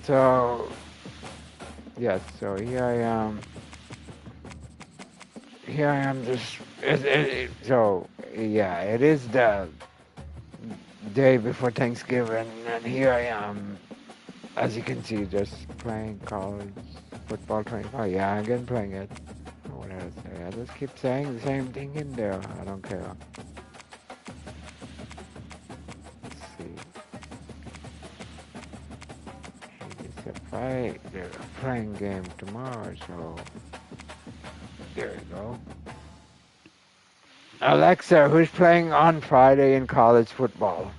So, yes, so here I am just, so, yeah, it is the day before Thanksgiving, and here I am, as you can see, just playing college football 25. Yeah, again playing it. What did I say? I just keep saying the same thing in there. I don't care. Let's see. It's a fight. They're playing game tomorrow, so there you go. Alexa, who's playing on Friday in college football?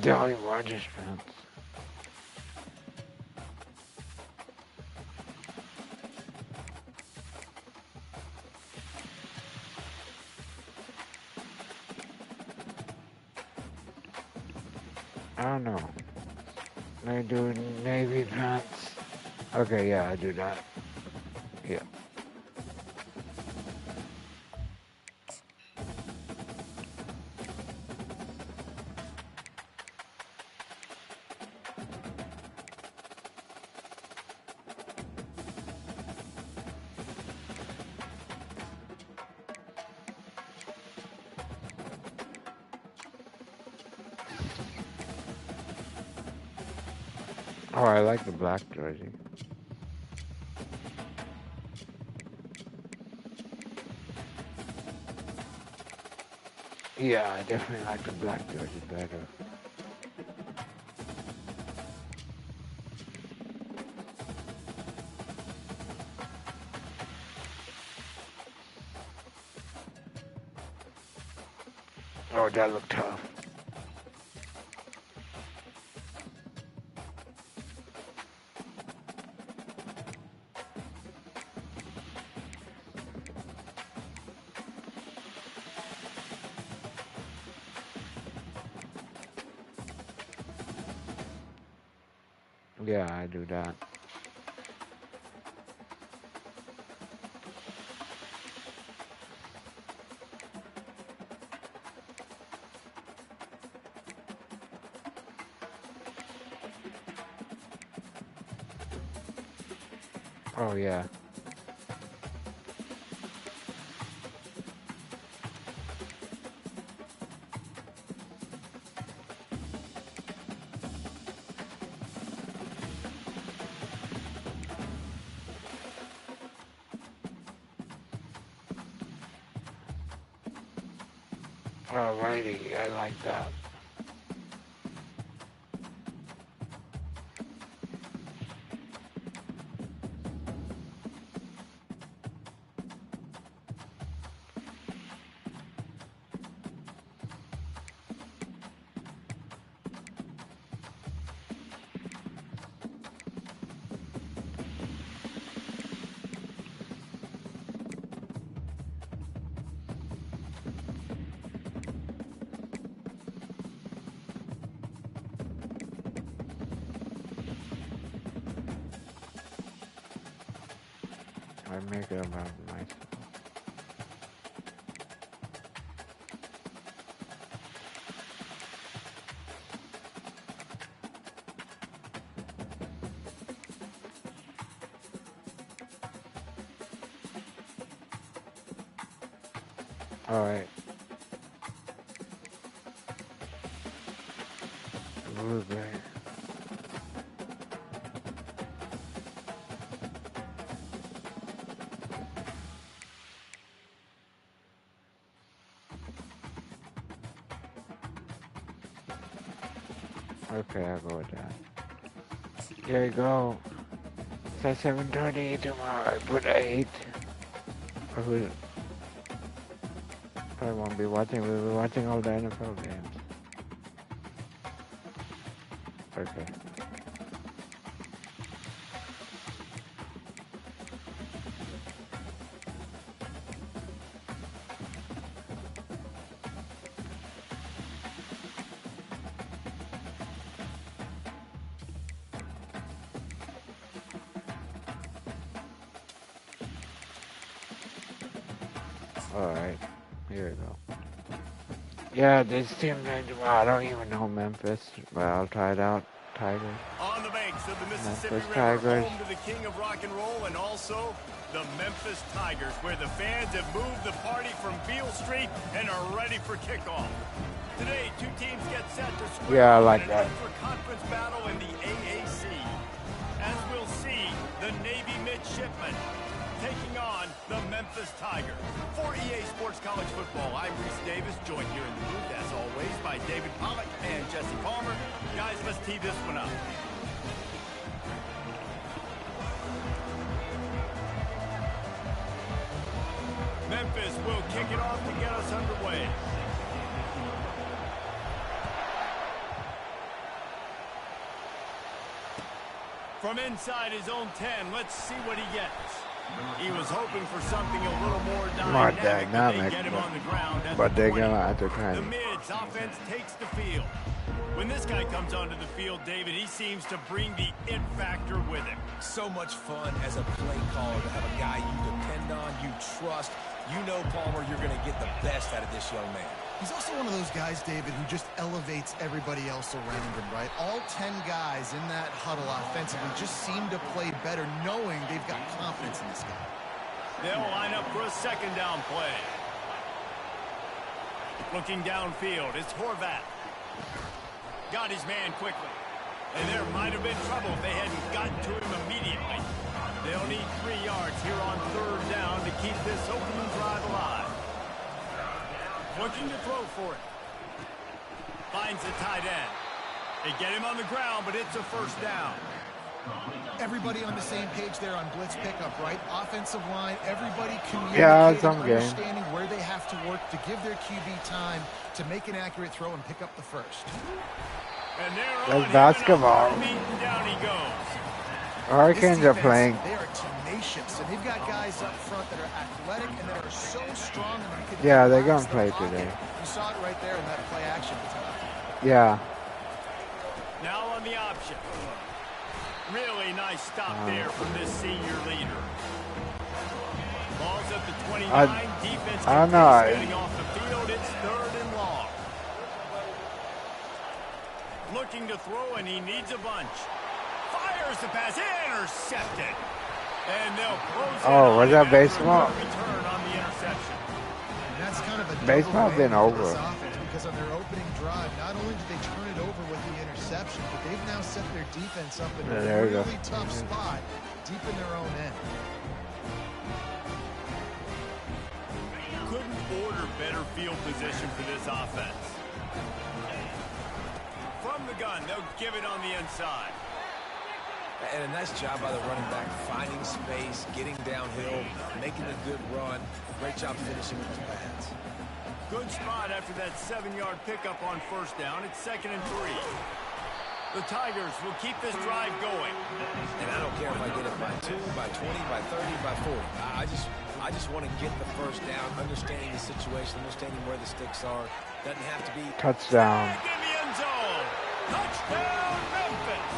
Jolly Rogers fans. I don't know. I do navy pants. Okay, yeah, I do that. Yeah. Oh, I like the black jersey. Yeah, I definitely like the black jersey better. Oh, that looked tough. Yeah, I do that. Oh, yeah. Alrighty, I like that. I make it about myself. Alright. Blueberry. Okay, I'll go with that. There you go. It's at 7:30 tomorrow. I put 8. Or who? I won't be watching. We'll be watching all the NFL games. Okay. Alright. Here we go. Yeah, this team, I don't even know Memphis, but I'll try it out. Tigers. On the banks of the Mississippi Memphis River, Tigers. home to the king of rock and roll, and also the Memphis Tigers, where the fans have moved the party from Beale Street and are ready for kickoff. Today, two teams get set to square Yeah, I off like in that. an intra-conference battle in the AAC. As we'll see, the Navy midshipmen taking on the Memphis Tigers. For EA Sports College Football, I'm Reese Davis, joined here in the booth, as always, by David Pollock and Jesse Palmer. Guys, let's tee this one up. Memphis will kick it off to get us underway. From inside his own 10, let's see what he gets. He was hoping for something a little more dynamic, but they get him on the ground. But they're gonna The entertain. Mids offense takes the field. When this guy comes onto the field, David, he seems to bring the it factor with him. So much fun as a play caller to have a guy you depend on, you trust. You know, Palmer, you're going to get the best out of this young man. He's also one of those guys, David, who just elevates everybody else around him, right? All 10 guys in that huddle offensively just seem to play better knowing they've got confidence in this guy. They'll line up for a second down play. Looking downfield, it's Horvat. Got his man quickly. And there might have been trouble if they hadn't gotten to him immediately. They'll need 3 yards here on third down to keep this opening drive alive. Looking to throw for it. Finds the tight end. They get him on the ground, but it's a first down. Everybody on the same page there on blitz pickup, right? Offensive line, everybody communicating, Yeah, some game. understanding where they have to work to give their QB time to make an accurate throw and pick up the first. And they're That's on him, basketball. and down he goes. Hurricanes This are defense, playing. They are tenacious, and they've got guys up front that are athletic and that are so strong. And you can Yeah, they're relax gonna play the pocket. today. You saw it right there in that play action. Yeah. Now on the option. Really nice stop there from this senior leader. Ball's at the 29. Defense I don't know. getting off the field. It's third and long. Looking to throw, and he needs a bunch. Fires the pass. Intercepted. And they'll close Oh, was that baseball? Return on the interception. And that's kind of a Baseball's been double whammy for over. this offense, because on their opening drive, not only did they turn it over with the interception, but they've now set their defense up in Yeah, a there we go. really tough spot deep in their own end. Couldn't order better field position for this offense. From the gun, they'll give it on the inside. And a nice job by the running back, finding space, getting downhill, making a good run. Great job finishing with the pads. Good spot after that 7-yard pickup on first down. It's 2nd and 3. The Tigers will keep this drive going. And I don't care if I get it by 2, by 20, by 30, by 40. I just want to get the first down, understanding the situation, understanding where the sticks are. Doesn't have to be Touchdown. Back in the end zone. Touchdown, Memphis.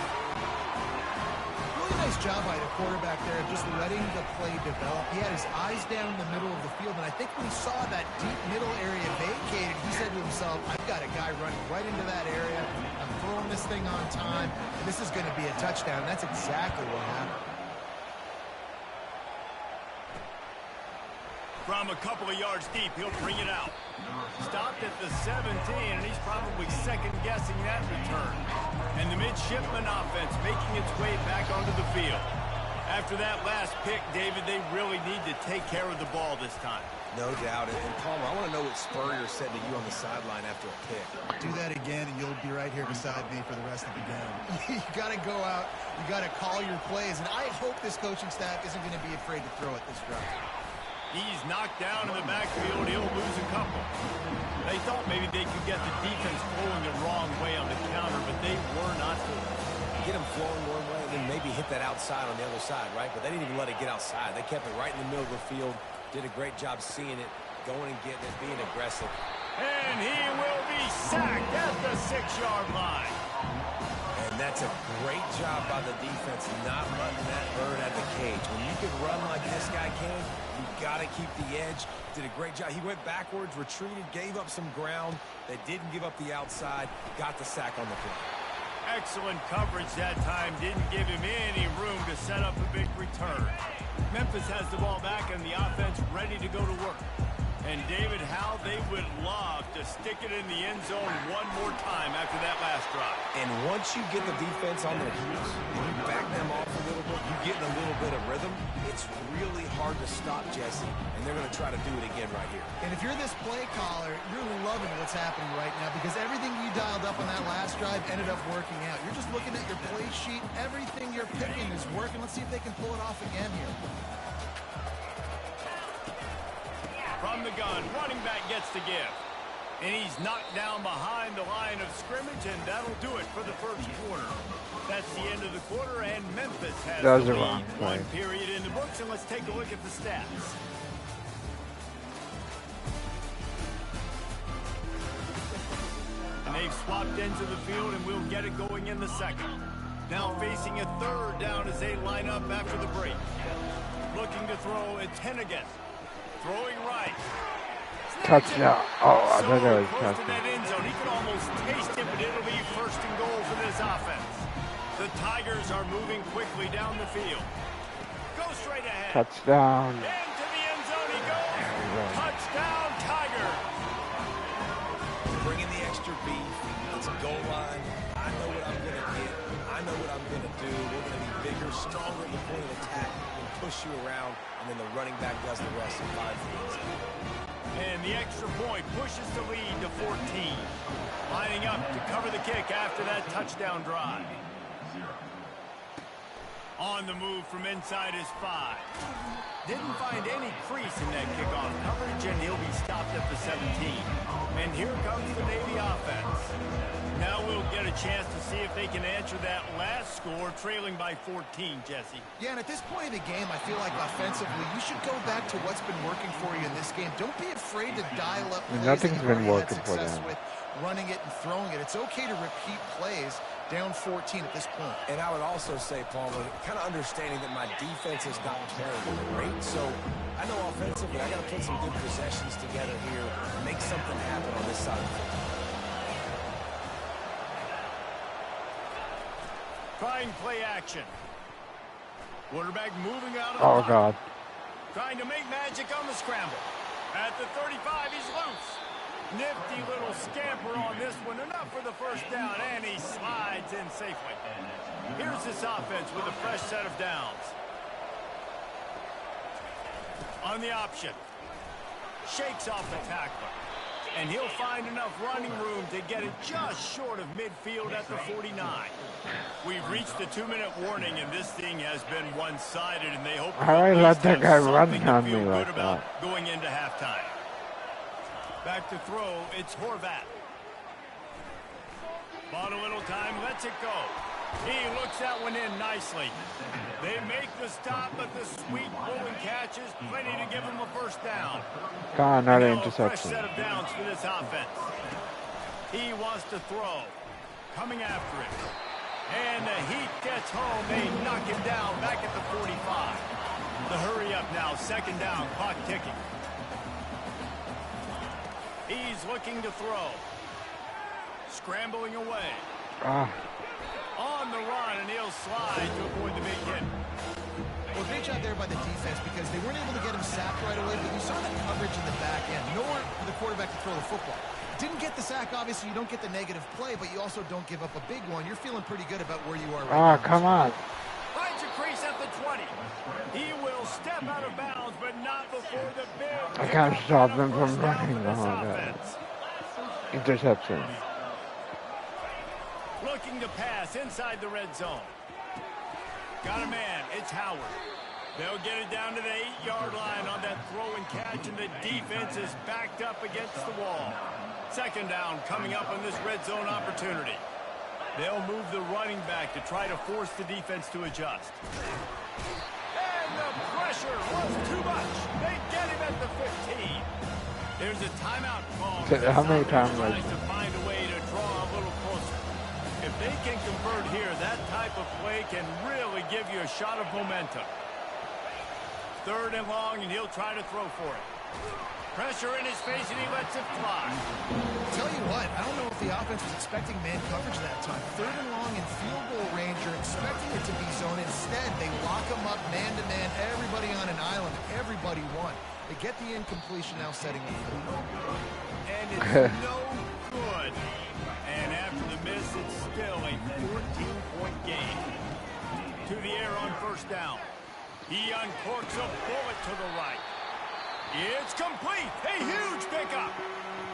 Really nice job by the quarterback there, just letting the play develop. He had his eyes down in the middle of the field, and I think when he saw that deep middle area vacated, he said to himself, I've got a guy running right into that area. I'm throwing this thing on time, and this is going to be a touchdown. That's exactly what happened. From a couple of yards deep, he'll bring it out. Stopped at the 17, and he's probably second-guessing that return. And the midshipman offense making its way back onto the field. After that last pick, David, they really need to take care of the ball this time. No doubt. And Palmer, I want to know what Spurrier said to you on the sideline after a pick. Do that again, and you'll be right here beside me for the rest of the game. You got to go out. You got to call your plays. And I hope this coaching staff isn't going to be afraid to throw it this drive. He's knocked down in the backfield. He'll lose a couple. They thought maybe they could get the defense flowing the wrong way on the counter, but they were not fooled. Get them flowing one way and then maybe hit that outside on the other side, right? But they didn't even let it get outside. They kept it right in the middle of the field. Did a great job seeing it, going and getting it, being aggressive. And he will be sacked at the 6-yard line. And that's a great job by the defense, not letting that bird out of the cage. When you can run like this guy can, you got to keep the edge. Did a great job. He went backwards, retreated, gave up some ground. They didn't give up the outside, got the sack on the play. Excellent coverage that time. Didn't give him any room to set up a big return. Memphis has the ball back and the offense ready to go to work. And David, how they would love to stick it in the end zone one more time after that last drive. And once you get the defense on their heels and you back them off a little bit, you get in a little bit of rhythm, it's really hard to stop Jesse. And they're going to try to do it again right here. And if you're this play caller, you're loving what's happening right now because everything you dialed up on that last drive ended up working out. You're just looking at your play sheet. Everything you're picking is working. Let's see if they can pull it off again here. From the gun, running back gets the give. And he's knocked down behind the line of scrimmage, and that'll do it for the first quarter. That's the end of the quarter, and Memphis has the lead. One period in the books, and let's take a look at the stats. And they've swapped into the field, and we'll get it going in the second. Now facing a third down as they line up after the break. Looking to throw at 10 again. Throwing right. Touchdown. Oh, I thought that was close to touchdown. that end zone. He could almost taste it, but it'll be first and goal for this offense. The Tigers are moving quickly down the field. Go straight ahead. Touchdown. Into the end zone he goes. Touchdown, Tiger. Bring in the extra beef. It's a goal line. I know what I'm going to get. I know what I'm going to do. We're going to be bigger, stronger at the point of attack, and push you around, and then the running back does the rest and finds the end zone. And the extra point pushes the lead to 14. Lining up to cover the kick after that touchdown drive. On the move from inside his 5. Didn't find any crease in that kickoff coverage, and he'll be stopped at the 17. And here comes the Navy offense. Now we'll get a chance to see if they can answer that last score, trailing by 14, Jesse. Yeah, and at this point in the game, I feel like offensively, you should go back to what's been working for you in this game. Don't be afraid to dial up plays. Nothing's been working for them. With running it and throwing it. It's okay to repeat plays down 14 at this point. And I would also say, Palmer, kind of understanding that my defense is not playing great, so I know offensively I got to put some good possessions together here and make something happen on this side of the football. Trying play action. Quarterback moving out of the Oh, God. Trying to make magic on the scramble. At the 35, he's loose. Nifty little scamper on this one. Enough for the first down, and he slides in safely. Here's this offense with a fresh set of downs. On the option. Shakes off the tackler. And he'll find enough running room to get it just short of midfield at the 49. We've reached the 2-minute warning, and this thing has been one-sided, and they hope I let that guy run something to on feel me good like about that. going into halftime. Back to throw, it's Horvat. Bought a little time, lets it go. He looks that one in nicely. They make the stop, but the sweet pulling catch is plenty to give him a first down. God, another Now a fresh interception. set of downs for this offense. He wants to throw. Coming after it. And the heat gets home. They knock him down back at the 45. The hurry up now. Second down. Clock ticking. He's looking to throw. Scrambling away. On the run, and he'll slide to avoid the big hit. Well, great job there by the defense because they weren't able to get him sacked right away, but you saw the coverage in the back end. Nowhere for the quarterback to throw the football. Didn't get the sack, obviously you don't get the negative play, but you also don't give up a big one. You're feeling pretty good about where you are right now. Come on. Finds a crease at the 20. He will step out of bounds, but not before the big... I can't stop him from first down running. for this Oh, no. offense. Interception. Looking to pass inside the red zone. Got a man. It's Howard. They'll get it down to the 8-yard line on that throw and catch, and the defense is backed up against the wall. Second down coming up on this red zone opportunity. They'll move the running back to try to force the defense to adjust. And the pressure was too much. They get him at the 15. There's a timeout call. How many times tries to find a way to draw a little closer. If they can convert here, that type of play can really give you a shot of momentum. Third and long, and he'll try to throw for it. Pressure in his face, and he lets it fly. Tell you what, I don't know if the offense was expecting man coverage that time. Third and long in field goal range, you're expecting it to be zone. Instead, they lock him up man-to-man, everybody on an island, everybody won. They get the incompletion, now setting the field. And it's no good. And after the miss, it's still a 14-point game. To the air on first down. He uncorks a bullet to the right. It's complete. A huge pickup.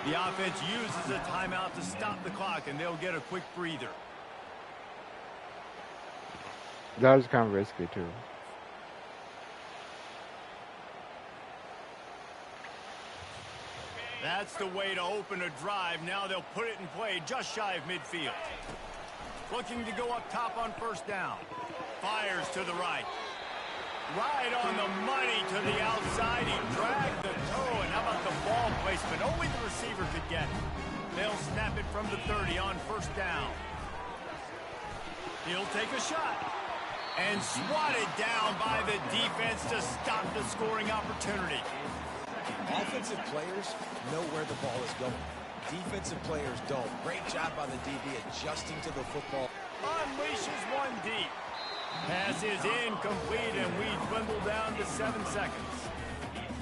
The offense uses a timeout to stop the clock, and they'll get a quick breather. That was kind of risky, too. That's the way to open a drive. Now they'll put it in play just shy of midfield. Looking to go up top on first down. Fires to the right. Right on the money to the outside. He dragged the toe, and how about the ball placement? Only the receiver could get it. They'll snap it from the 30 on first down. He'll take a shot. And swatted down by the defense to stop the scoring opportunity. Offensive players know where the ball is going. Defensive players don't. Great job by the DB adjusting to the football. Unleashes one deep. Pass is incomplete, and we dwindle down to 7 seconds.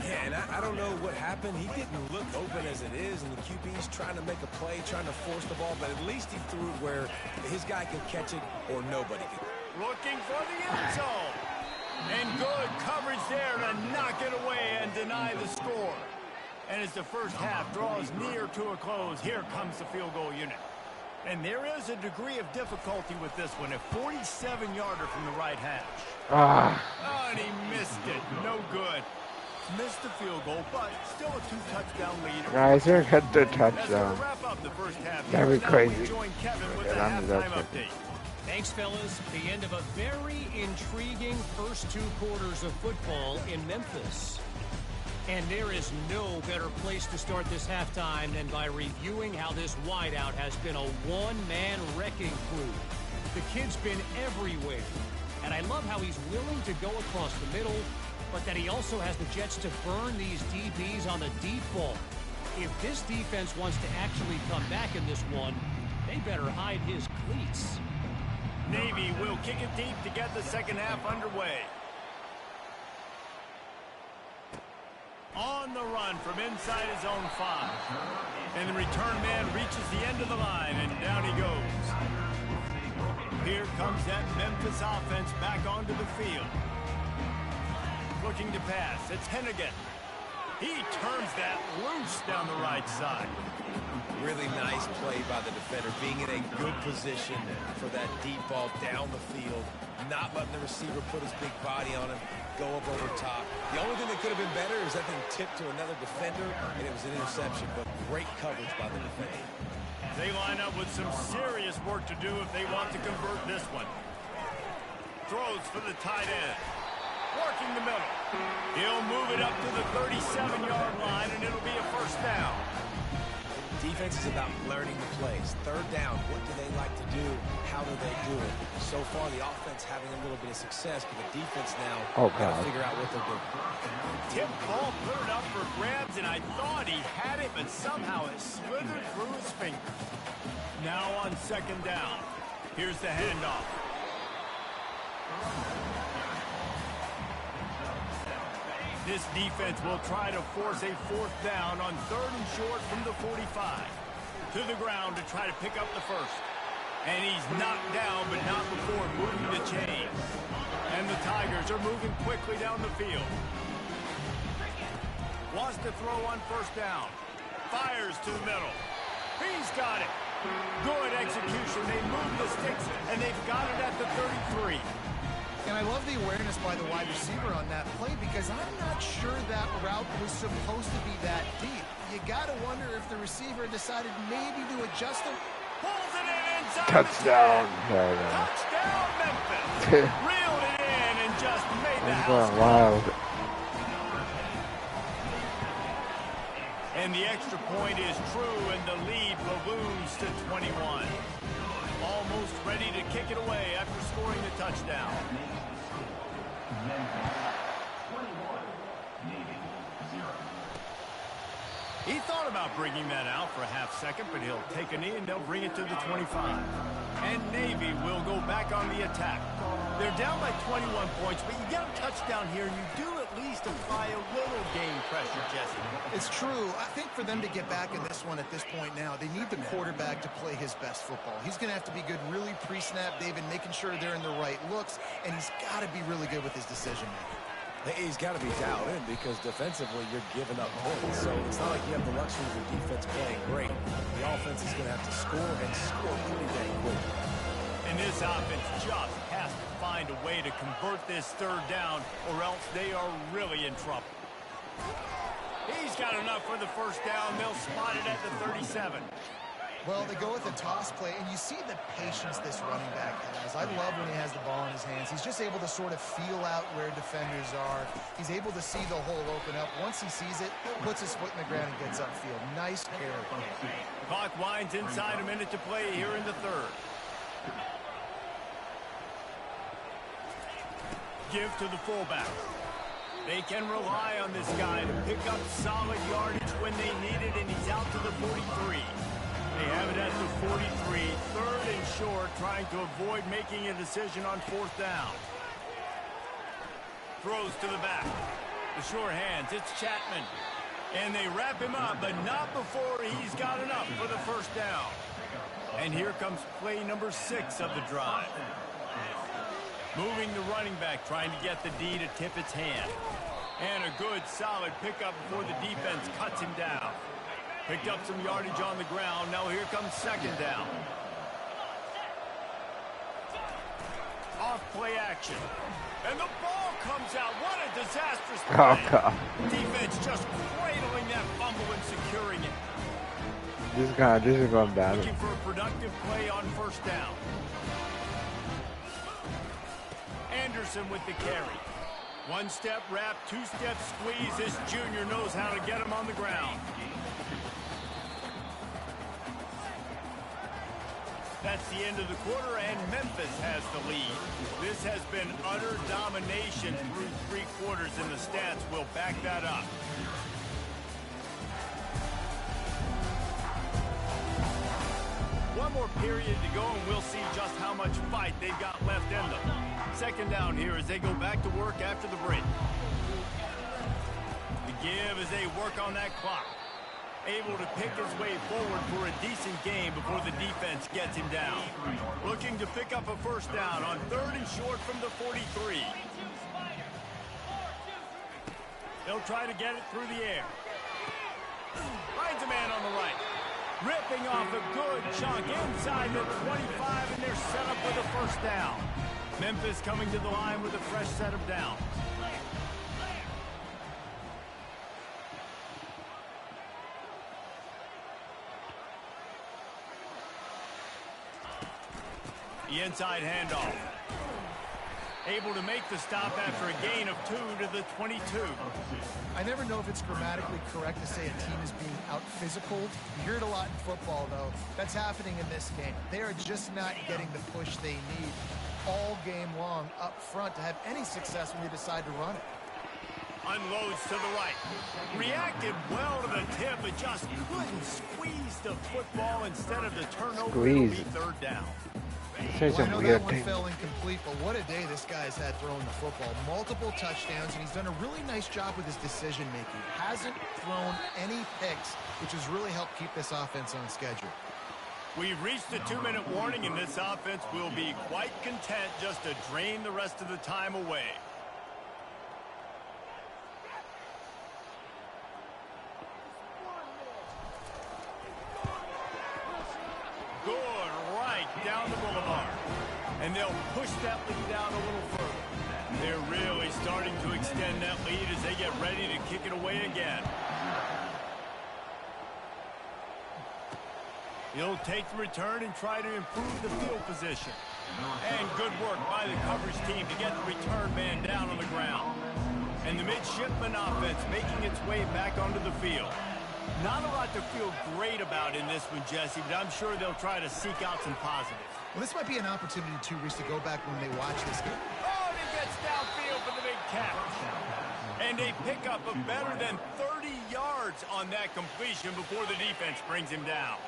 Yeah, and I don't know what happened. He didn't look open as it is, and the QB's trying to make a play, trying to force the ball, but at least he threw it where his guy can catch it or nobody can. Looking for the end zone. And good coverage there to knock it away and deny the score. And as the first half draws near to a close, here comes the field goal unit. And there is a degree of difficulty with this one, a 47-yarder from the right hash. Oh, and he missed it. No good. Missed the field goal, but still a 2-touchdown lead. Guys, here got the That's going touchdown. to wrap up the first half. That'd be Now crazy. we join Kevin with the Yeah, halftime that's update. Thanks, fellas. The end of a very intriguing first 2 quarters of football in Memphis. And there is no better place to start this halftime than by reviewing how this wideout has been a one-man wrecking crew. The kid's been everywhere. And I love how he's willing to go across the middle, but that he also has the jets to burn these DBs on the deep ball. If this defense wants to actually come back in this one, they better hide his cleats. Navy will kick it deep to get the second half underway. On the run from inside his own 5. And the return man reaches the end of the line, and down he goes. Here comes that Memphis offense back onto the field. Looking to pass. It's Hennigan. He turns that loose down the right side. Really nice play by the defender, being in a good position for that deep ball down the field, not letting the receiver put his big body on him, go up over top. The only thing that could have been better is that thing tipped to another defender, and it was an interception, but great coverage by the defender. They line up with some serious work to do if they want to convert this one. Throws for the tight end. Working the middle. He'll move it up to the 37-yard line, and it'll be a first down. Defense is about learning the plays. Third down, what do they like to do? How do they do it? So far, the offense having a little bit of success, but the defense now got to figure out what they're doing. Tip ball, put it up for grabs, and I thought he had it, but somehow it slithered through his fingers. Now on second down. Here's the handoff. This defense will try to force a fourth down on 3rd and short from the 45. To the ground to try to pick up the first. And he's knocked down, but not before moving the chains. And the Tigers are moving quickly down the field. Wants to throw on first down. Fires to the middle. He's got it. Good execution. They move the sticks, and they've got it at the 33. And I love the awareness by the wide receiver on that play because I'm not sure that route was supposed to be that deep. You got to wonder if the receiver decided maybe to adjust him. Pulls it in inside. Touchdown. Touchdown, Memphis. Reeled it in and just made the It's house going wild. And the extra point is true, and the lead balloons to 21. Almost ready to kick it away after scoring the touchdown. He thought about bringing that out for a half second, but he'll take a knee and they'll bring it to the 25. And Navy will go back on the attack. They're down by 21 points, but you get a touchdown here, and you do at least apply a little game pressure, Jesse. It's true. I think for them to get back in this one at this point now, they need the quarterback to play his best football. He's going to have to be good really pre-snap, David, making sure they're in the right looks, and he's got to be really good with his decision-making. He's got to be dialed in because defensively you're giving up points. So it's not like you have the luxury of your defense playing great. The offense is going to have to score and score pretty dang quick. And this offense just has to find a way to convert this third down or else they are really in trouble. He's got enough for the first down. They'll spot it at the 37. Well, they go with a toss play, and you see the patience this running back has. I love when he has the ball in his hands. He's just able to sort of feel out where defenders are. He's able to see the hole open up. Once he sees it, puts his foot in the ground and gets upfield. Nice carry. Clock winds inside, a minute to play here in the third. Give to the fullback. They can rely on this guy to pick up solid yardage when they need it, and he's out to the 43. They have it at the 43, third and short, trying to avoid making a decision on fourth down. Throws to the back. The sure hands, it's Chapman. And they wrap him up, but not before he's got enough for the first down. And here comes play number 6 of the drive. Moving the running back, trying to get the D to tip its hand. And a good, solid pickup before the defense cuts him down. Picked up some yardage on the ground. Now here comes second down. Off play action. And the ball comes out. What a disastrous play. Oh, God. Defense just cradling that fumble and securing it. This is going bad. Looking for a productive play on first down. Anderson with the carry. One step wrap, two step squeeze. This junior knows how to get him on the ground. That's the end of the quarter, and Memphis has the lead. This has been utter domination through 3 quarters, and the stats will back that up. One more period to go, and we'll see just how much fight they've got left in them. Second down here as they go back to work after the break. The give as they work on that clock. Able to pick his way forward for a decent game before the defense gets him down. Looking to pick up a first down on third and short from the 43. They'll try to get it through the air. Finds a man on the right. Ripping off a good chunk inside the 25, and they're set up with a first down. Memphis coming to the line with a fresh set of downs. The inside handoff. Able to make the stop after a gain of 2 to the 22. I never know if it's grammatically correct to say a team is being out-physical. You hear it a lot in football, though. That's happening in this game. They are just not getting the push they need all game long up front to have any success when they decide to run it. Unloads to the right. Reacted well to the tip, but just couldn't squeeze the football instead of the turnover. Squeeze. It'll be third down. Say I some know weird that one thing. fell incomplete, but what a day this guy's had throwing the football. Multiple touchdowns, and he's done a really nice job with his decision-making. Hasn't thrown any picks, which has really helped keep this offense on schedule. We've reached the 2-minute warning, and this offense will be quite content just to drain the rest of the time away. Good, right down the boulevard. And they'll push that lead out a little further. They're really starting to extend that lead as they get ready to kick it away again. He'll take the return and try to improve the field position. And good work by the coverage team to get the return man down on the ground. And the midshipman offense making its way back onto the field. Not a lot to feel great about in this one, Jesse, but I'm sure they'll try to seek out some positives. Well, this might be an opportunity, too, Reese, to go back when they watch this game. Oh, and he gets downfield for the big catch. And a pickup of better than 30 yards on that completion before the defense brings him down.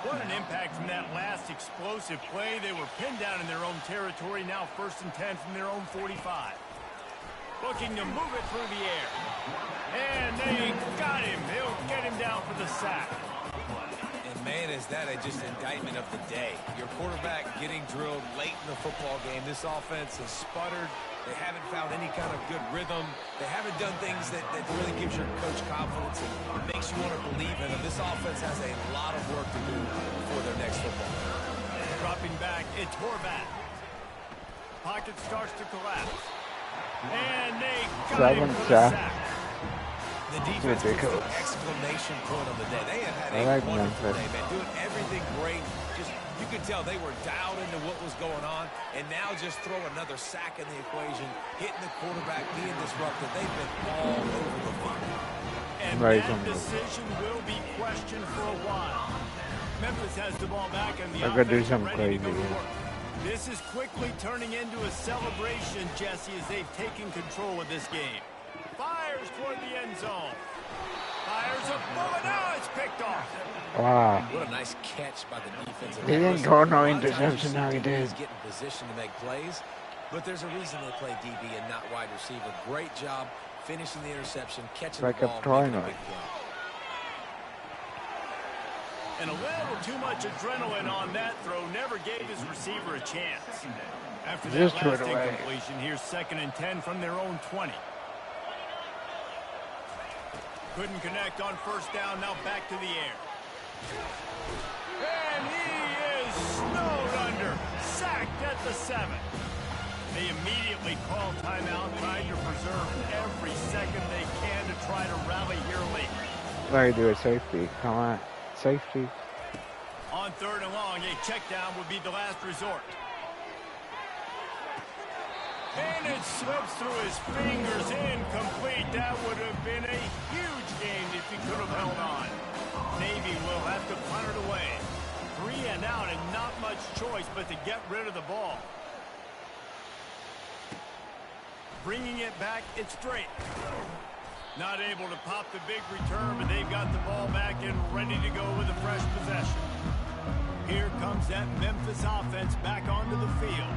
What an impact from that last explosive play. They were pinned down in their own territory, now 1st and 10 from their own 45. Looking to move it through the air. And they got him. They'll get him down for the sack. And man, is that just indictment of the day. Your quarterback getting drilled late in the football game. This offense has sputtered. They haven't found any kind of good rhythm. They haven't done things that really gives your coach confidence and makes you want to believe in them. This offense has a lot of work to do before their next football. Dropping back, it's Horvath. Pocket starts to collapse. And they got him for the sack. The defense was the exclamation point of the day. They have had a wonderful day, man. Doing everything great. Just, you could tell they were dialed into what was going on. And now just throw another sack in the equation, hitting the quarterback, being disrupted. They've been all over the field. And that decision will be questioned for a while. Memphis has the ball back and the offense is ready to go to work. This is quickly turning into a celebration, Jesse, as they've taken control of this game. Fires toward the end zone. Fires a bullet. Now it's picked off. Wow. What a nice catch by the defense. He didn't go no interception. Now he did. Get in position to make plays, but there's a reason they play DB and not wide receiver. Great job finishing the interception, catching the ball, making a big play. And a little too much adrenaline on that throw never gave his receiver a chance. After that last incompletion, here's 2nd and 10 from their own 20. Couldn't connect on 1st down, now back to the air. And he is snowed under, sacked at the 7. They immediately call timeout, trying to preserve every second they can to try to rally here late. Let me do a safety. Come on. Safety. On 3rd and long, a check down would be the last resort. And it slips through his fingers, incomplete. That would have been a huge gain if he could have held on. Navy will have to punt it away. 3 and out and not much choice but to get rid of the ball. Bringing it back, it's Drake. Not able to pop the big return, but they've got the ball back and ready to go with a fresh possession. Here comes that Memphis offense back onto the field.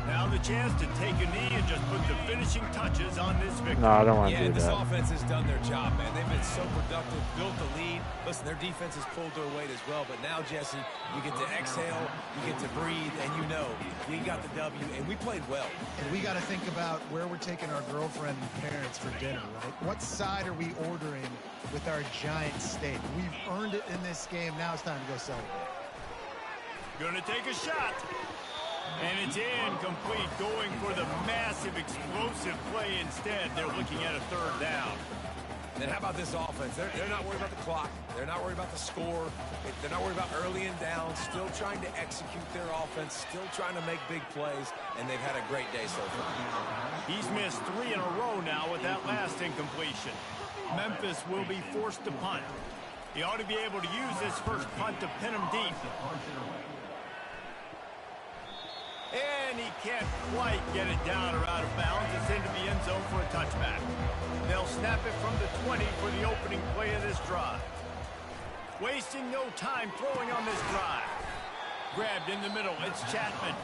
Now the chance to take a knee and just put the finishing touches on this victory. No, I don't want to do that. Yeah, this offense has done their job, man. They've been so productive, built the lead. Listen, their defense has pulled their weight as well. But now, Jesse, you get to exhale, you get to breathe, and you know we got the W, and we played well. And we got to think about where we're taking our girlfriend and parents for dinner, right? What side are we ordering with our giant steak? We've earned it in this game. Now it's time to go celebrate. Gonna take a shot. And it's incomplete, going for the massive explosive play instead. They're looking at a 3rd down. And how about this offense? They're not worried about the clock. They're not worried about the score. They're not worried about early and down. Still trying to execute their offense. Still trying to make big plays. And they've had a great day so far. He's missed 3 in a row now with that last incompletion. Memphis will be forced to punt. He ought to be able to use this first punt to pin him deep. And he can't quite get it down or out of bounds. It's into the end zone for a touchback. They'll snap it from the 20 for the opening play of this drive. Wasting no time throwing on this drive. Grabbed in the middle, it's Chapman.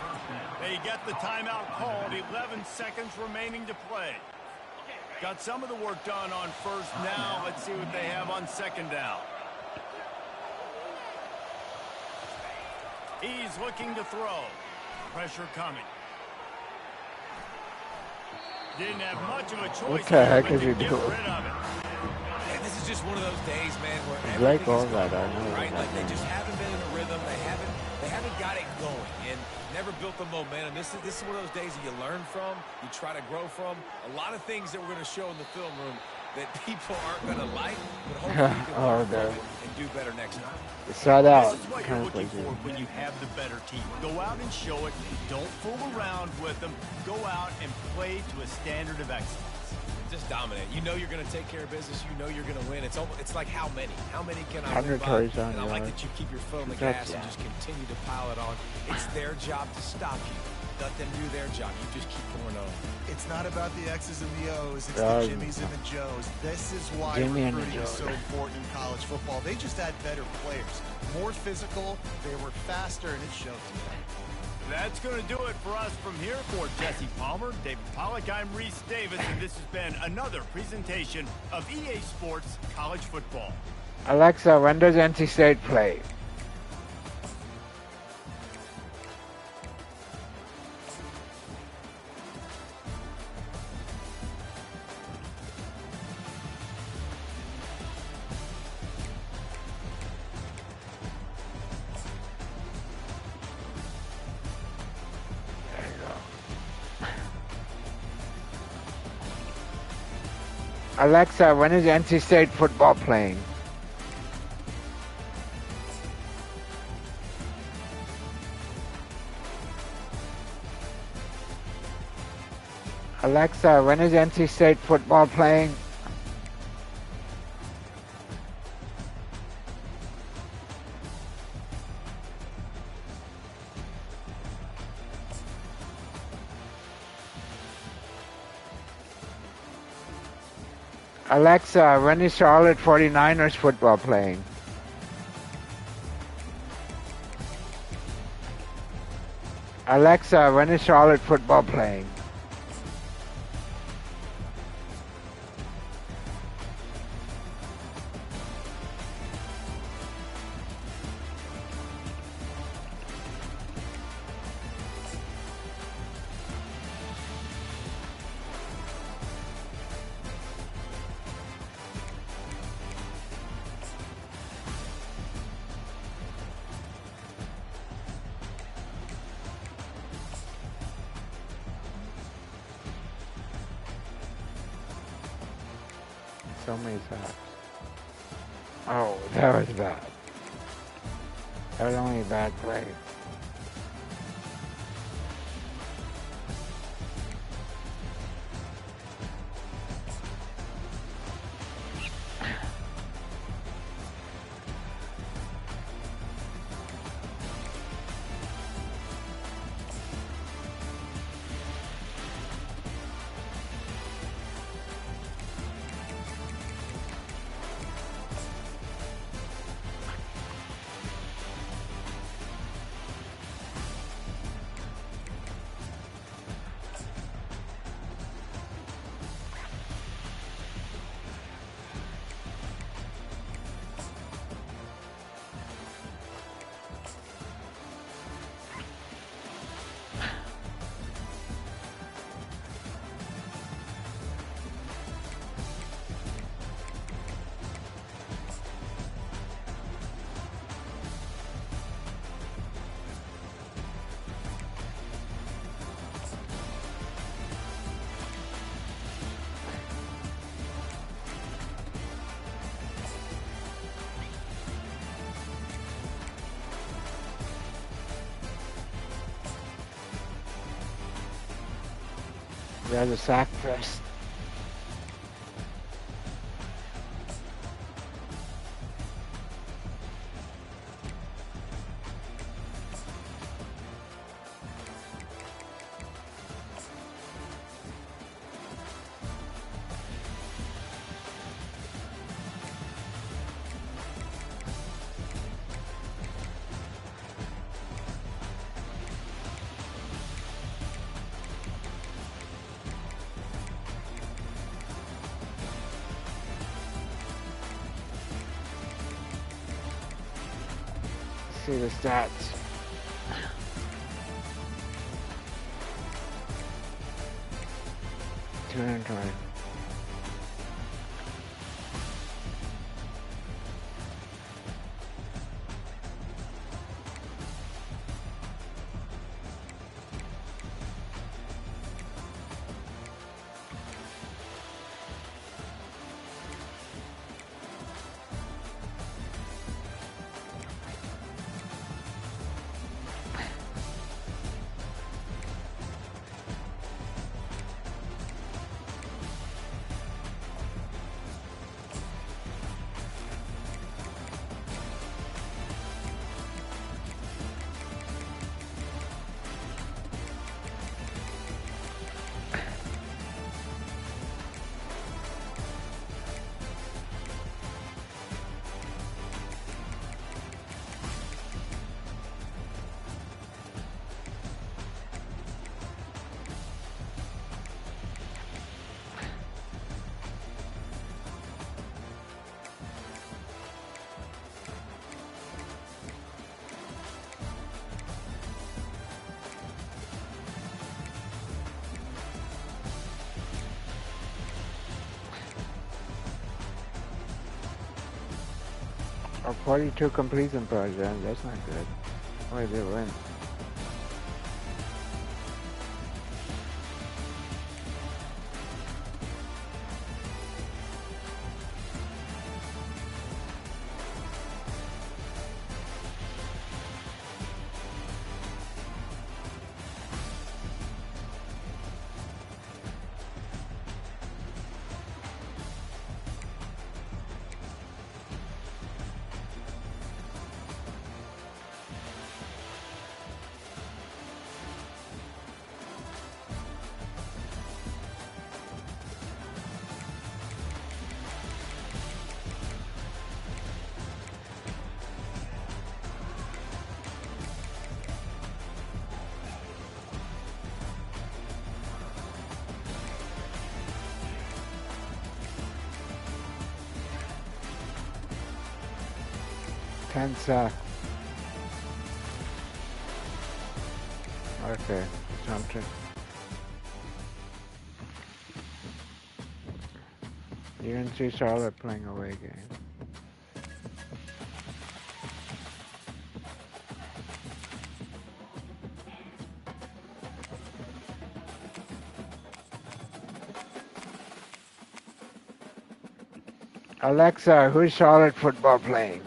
They get the timeout called, 11 seconds remaining to play. Got some of the work done on 1st. Now let's see what they have on 2nd down. He's looking to throw. Pressure coming. Didn't have much of a choice. What the heck there, is he but to get doing? rid of it. And this is just one of those days, man, where Blake everything is Allred, going I know wrong, right? that Like they name. just haven't been in a rhythm. They haven't got it going and never built the momentum. This is one of those days that you learn from, you try to grow from. A lot of things that we're going to show in the film room that people aren't going to like, but hopefully you can learn from it and do better next time. Shut out. This is what you're Kind of looking like for when you have the better team. Go out and show it. Don't fool around with them. Go out and play to a standard of excellence. Just dominate. You know you're going to take care of business. You know you're going to win. It's like how many? How many can I 100 win by? carries on And I like yard. that you keep your foot on the That's- gas and just continue to pile it on. It's their job to stop you. Let them do their job. You just keep pouring on. It's not about the X's and the O's. It's Um, the Jimmies and the Joes. This is why Jimmy and the recruiting is Joe. so important in college football. They just had better players, more physical. They were faster, and it showed today. That's going to do it for us from here. For Jesse Palmer, David Pollack, I'm Reese Davis, and this has been another presentation of EA Sports College Football. Alexa, when does NC State play? There you go. Alexa, when is NC State football playing? Alexa, when is NC State football playing? Alexa, when is Charlotte 49ers football playing? Alexa, when is Charlotte football playing? So many sacks. Oh, that was bad. That was only a bad play. There's a sack first. See the stats. 220. A 42 completion project, that's not good. Why did it win? Tensa. Okay, something. You can see Charlotte playing away game. Alexa, who's Charlotte football playing?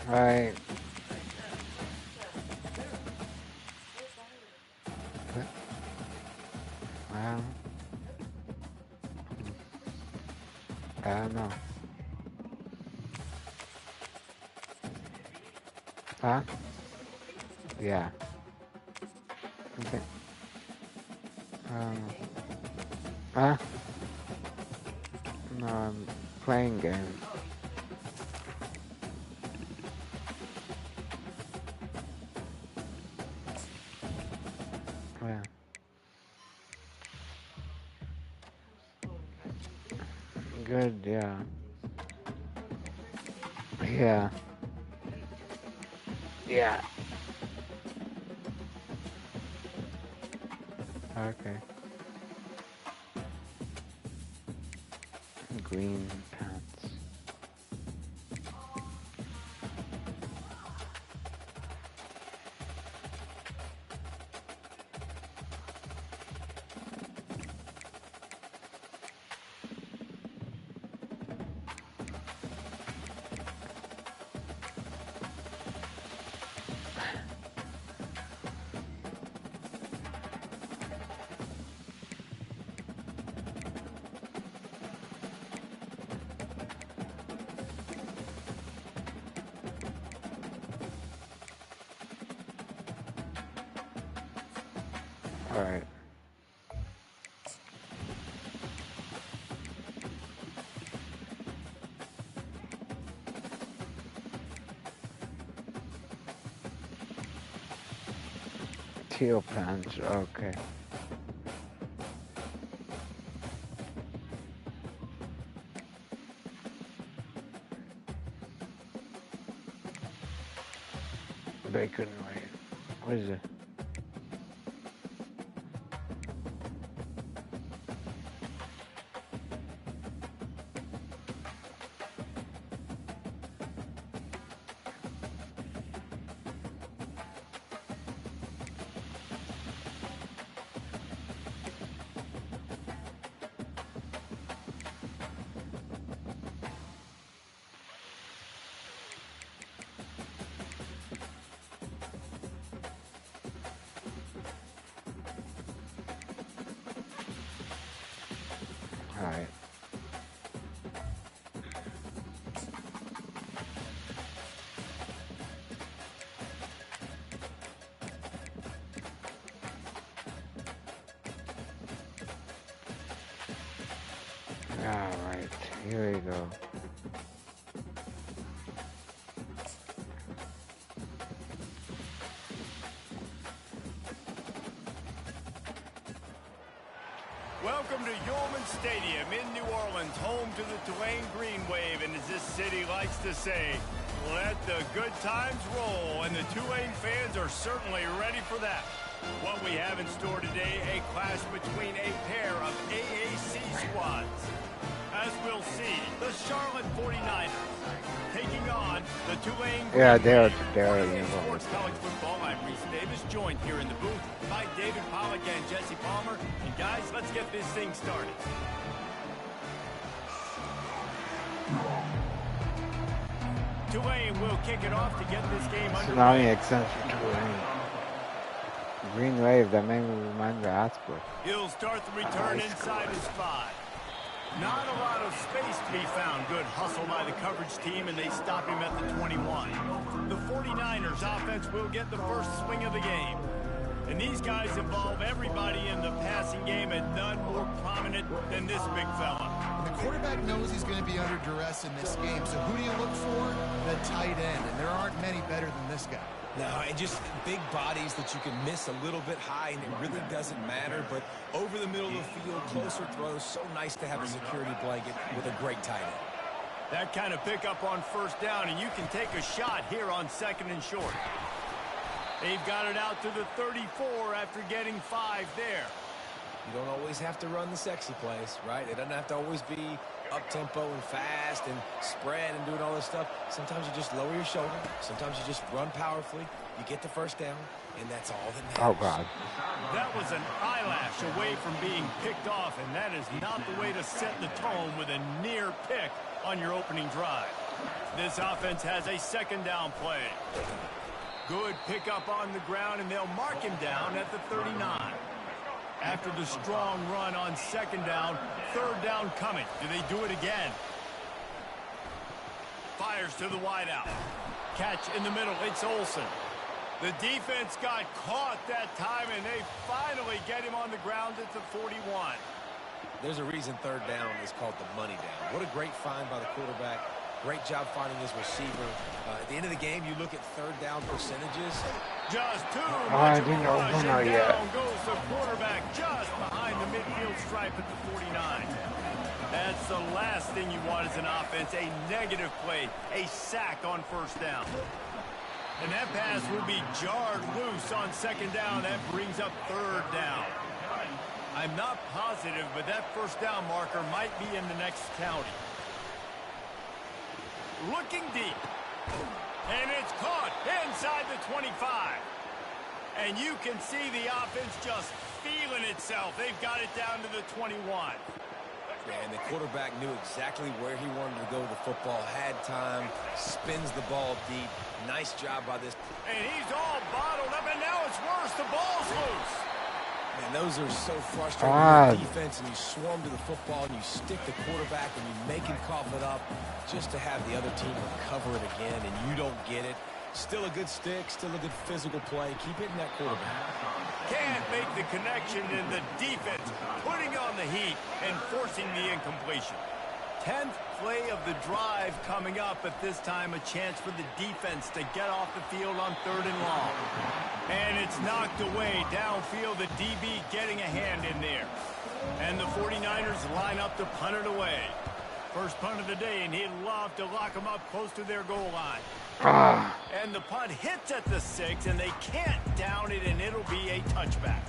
Right. Well, I don't know. Huh? Yeah. Okay. Huh? No, I'm playing game. Yeah. Good, yeah. Yeah. Yeah. Okay. Green pants. All right. Teal pants. Okay. he couldn't wait. What is it? Alright. Alright, here we go. Welcome to Yulman Stadium in New Orleans, home to the Tulane Green Wave, and as this city likes to say, let the good times roll, and the Tulane fans are certainly ready for that. What we have in store today, a clash between a pair of AAC squads. As we'll see, the Charlotte 49ers taking on the Tulane Green Yeah, Wave. they're In sports college football, I'm Reese Davis, joined here in the booth by David Pollack and Jesse Palmer. And guys, let's get this thing started. Tulane will kick it off to get this game Tsunami underway. extends for Tulane. Green Wave, that made me remind me of Asper. He'll start the return inside his 5. Not a lot of space to be found. Good hustle by the coverage team, and they stop him at the 21. The 49ers offense will get the first swing of the game. And these guys involve everybody in the passing game, and none more prominent than this big fella. The quarterback knows he's going to be under duress in this game, so who do you look for? The tight end, and there aren't many better than this guy. No, and just big bodies that you can miss a little bit high, and it really doesn't matter. But over the middle of the field, closer throws, so nice to have a security blanket with a great tight end. That kind of pickup on first down, and you can take a shot here on 2nd and short. They've got it out to the 34 after getting 5 there. You don't always have to run the sexy plays, right? It doesn't have to always be up-tempo and fast and spread and doing all this stuff. Sometimes you just lower your shoulder. Sometimes you just run powerfully. You get the first down, and that's all that matters. Oh, God. That was an eyelash away from being picked off, and that is not the way to set the tone with a near pick on your opening drive. This offense has a 2nd down play. Good pickup on the ground, and they'll mark him down at the 39. After the strong run on 2nd down, 3rd down coming. Do they do it again? Fires to the wideout. Catch in the middle. It's Olsen. The defense got caught that time, and they finally get him on the ground at the 41. There's a reason 3rd down is called the money down. What a great find by the quarterback. Great job finding his receiver. At the end of the game, you look at 3rd down percentages. Just too I much didn't rush, open her and yet. down goes the quarterback just behind the midfield stripe at the 49. That's the last thing you want as an offense, a negative play, a sack on 1st down. And that pass will be jarred loose on 2nd down. That brings up 3rd down. I'm not positive, but that 1st down marker might be in the next county. Looking deep. And it's caught inside the 25. And you can see the offense just feeling itself. They've got it down to the 21. Yeah, and the quarterback knew exactly where he wanted to go with the football, had time, spins the ball deep. Nice job by this. And he's all bottled up, and now it's worse. The ball's loose. And those are so frustrating God. with the defense, and you swarm to the football, and you stick the quarterback, and you make him cough it up just to have the other team recover it again, and you don't get it. Still a good stick, still a good physical play. Keep hitting that quarterback. Can't make the connection, and the defense putting on the heat and forcing the incompletion. 10th play of the drive coming up, at this time a chance for the defense to get off the field on 3rd and long. And it's knocked away downfield, the DB getting a hand in there. And the 49ers line up to punt it away. First punt of the day, and he'd love to lock them up close to their goal line. Ah. And the punt hits at the 6, and they can't down it, and it'll be a touchback.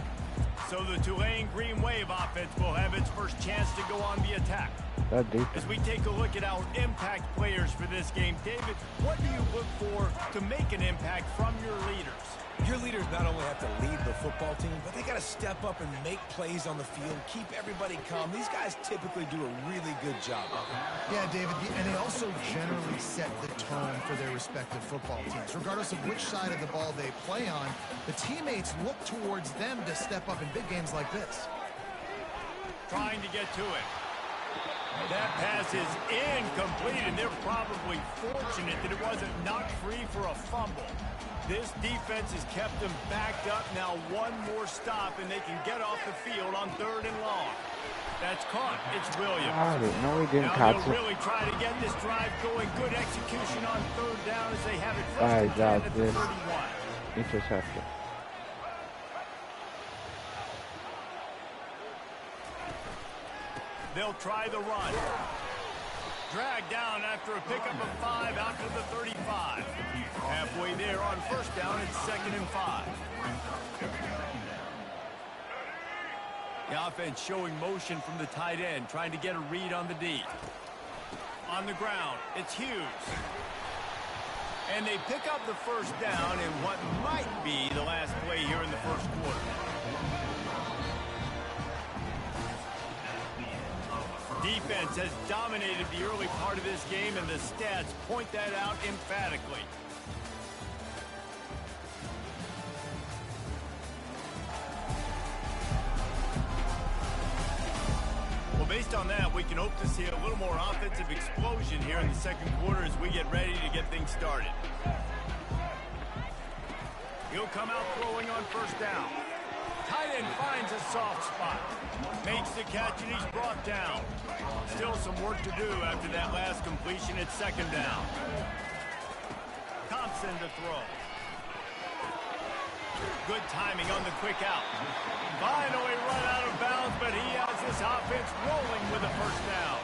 So the Tulane Green Wave offense will have its first chance to go on the attack. That deep. As we take a look at our impact players for this game, David, what do you look for to make an impact from your leaders? Your leaders not only have to lead the football team, but they got to step up and make plays on the field, keep everybody calm. These guys typically do a really good job of it. Yeah, David, and they also generally set the tone for their respective football teams. Regardless of which side of the ball they play on, the teammates look towards them to step up in big games like this. Trying to get to it. That pass is incomplete, and they're probably fortunate that it wasn't knocked free for a fumble. This defense has kept them backed up. Now one more stop, and they can get off the field on 3rd and long. That's caught. It's Williams. I didn't know he didn't Now catch they'll it. really try to get this drive going. Good execution on 3rd down as they have it I first and 10 got at the this. 31. Interception. They'll try the run. Dragged down after a pickup of 5 out to the 35. Halfway there on 1st down, it's 2nd and 5. The offense showing motion from the tight end, trying to get a read on the D. On the ground, it's Hughes. And they pick up the 1st down in what might be the last play here in the 1st quarter. Defense has dominated the early part of this game, and the stats point that out emphatically. Well, based on that, we can hope to see a little more offensive explosion here in the 2nd quarter as we get ready to get things started. He'll come out throwing on 1st down. Tight end finds a soft spot. Makes the catch, and he's brought down. Still some work to do after that last completion at 2nd down. Thompson to throw. Good timing on the quick out. Finally run out of bounds, but he has this offense rolling with a 1st down.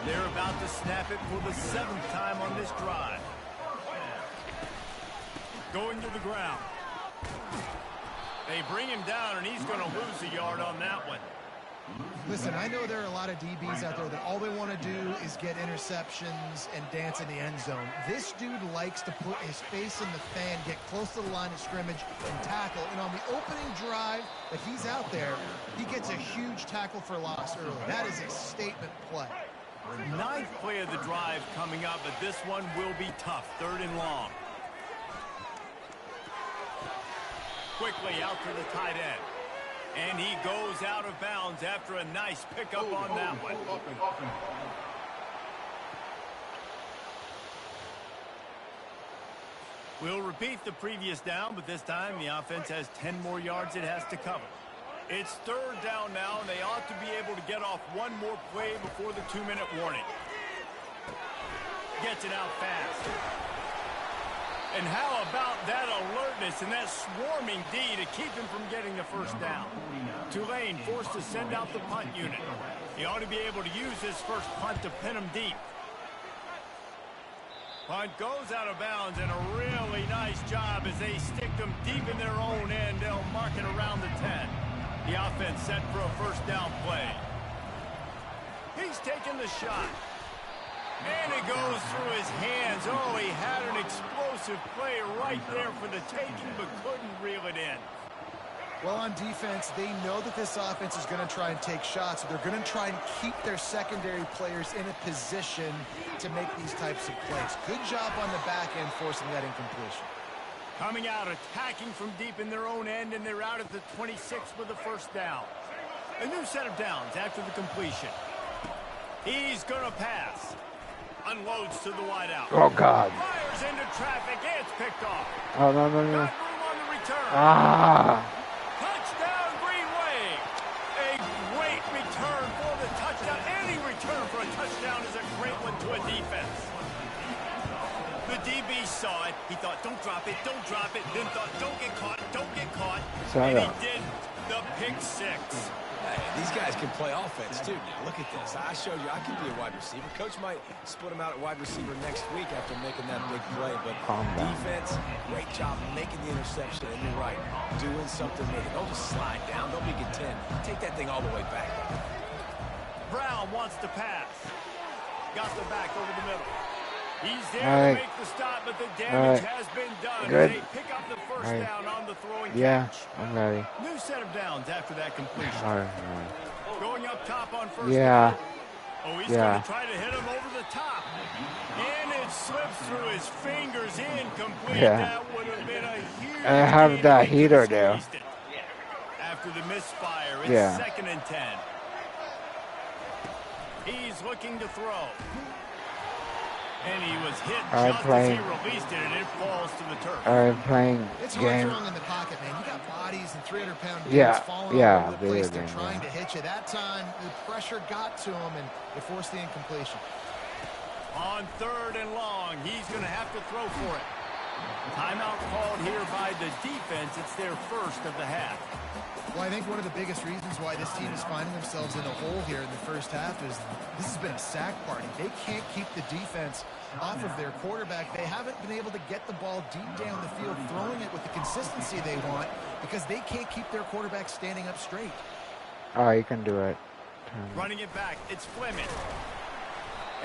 They're about to snap it for the 7th time on this drive. Going to the ground. They bring him down, and he's going to lose a yard on that one. Listen, I know there are a lot of DBs out there that all they want to do is get interceptions and dance in the end zone. This dude likes to put his face in the fan, get close to the line of scrimmage, and tackle. And on the opening drive that he's out there, he gets a huge tackle for loss early. That is a statement play. 9th play of the drive coming up, but this one will be tough. 3rd and long. Quickly out to the tight end. And he goes out of bounds after a nice pickup on that one. We'll repeat the previous down, but this time the offense has 10 more yards it has to cover. It's 3rd down now, and they ought to be able to get off one more play before the 2-minute warning. Gets it out fast. And how about that alertness and that swarming D to keep him from getting the 1st down? Tulane forced to send out the punt unit. He ought to be able to use this 1st punt to pin him deep. Punt goes out of bounds, and a really nice job as they stick them deep in their own end. They'll mark it around the 10. The offense set for a 1st down play. He's taking the shot. And it goes through his hands. Oh, he had an explosive play right there for the taking, but couldn't reel it in. Well, on defense, they know that this offense is going to try and take shots. So they're going to try and keep their secondary players in a position to make these types of plays. Good job on the back end forcing that incompletion. Coming out, attacking from deep in their own end, and they're out at the 26 with the 1st down. A new set of downs after the completion. He's going to pass. Unloads to the wideout. Oh, God. Fires into traffic. It's picked off. Oh, no. Got room on the return. Ah. Touchdown, Green Wave. A great return for the touchdown. Any return for a touchdown is a great one to a defense. The DB saw it. He thought, don't drop it, don't drop it. Then thought, don't get caught, don't get caught. Saw and that. he did the pick 6. Hey, these guys can play offense, too. Now, look at this. I showed you I can be a wide receiver. Coach might split him out at wide receiver next week after making that big play. But defense, great job making the interception. And you're right, doing something with it. Don't just slide down. Don't be content. Take that thing all the way back. Brown wants to pass. Got the back over the middle. He's there to make the stop, but the damage has been done. Good. They pick up the first down on the throwing Yeah, catch. I'm ready. New set of downs after that completion. All right. Going up top on first Yeah. down. Oh, he's going to try to hit him over the top. And it slips through his fingers, incomplete. Yeah. That would have been a huge I have gain that if he heater could there. squeezed it. After the misfire, it's Yeah. 2nd and 10. He's looking to throw. And he was hit just as he released it, and it falls to the turf. I'm playing It's hard game. throwing in the pocket, man. You got bodies and 300-pound dudes Yeah, falling yeah, all over the place. They're yeah. trying to hit you. That time, the pressure got to him, and it forced the incompletion. On 3rd and long, he's going to have to throw for it. Timeout called here by the defense. It's their first of the half. Well, I think one of the biggest reasons why this team is finding themselves in a hole here in the first half is this has been a sack party. They can't keep the defense off of their quarterback. They haven't been able to get the ball deep down the field, throwing it with the consistency they want because they can't keep their quarterback standing up straight. Oh, you can do it. Running it back, it's Fleming.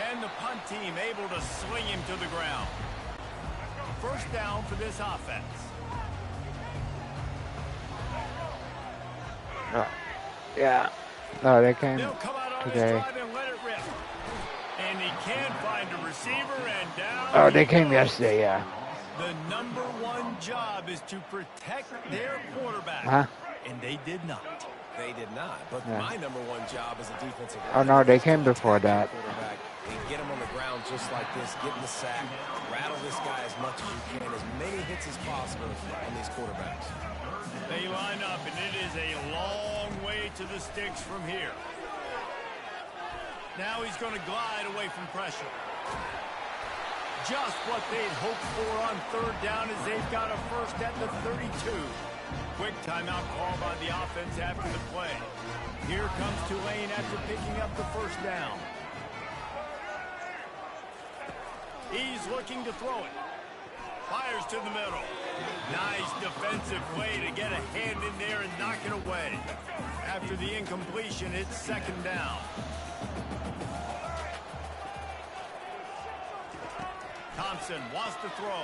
And the punt team able to sling him to the ground. First down for this offense. Yeah. No, they came They'll come out on today. his drive and let it rip. And he can find a receiver and down. Oh, they came yesterday, yeah. The number one job is to protect their quarterback. Huh? And they did not. They did not. But Yeah. my number one job as a defensive Oh, no, they came before that. quarterback and get him on the ground just like this, get in the sack, rattle this guy as much as you can, as many hits as possible on these quarterbacks. They line up, and it is a long way to the sticks from here. Now he's going to glide away from pressure. Just what they'd hoped for on 3rd down as they've got a first at the 32. Quick timeout call by the offense after the play. Here comes Tulane after picking up the first down. He's looking to throw it. Fires to the middle. Nice defensive play to get a hand in there and knock it away. After the incompletion, it's 2nd down. Thompson wants to throw.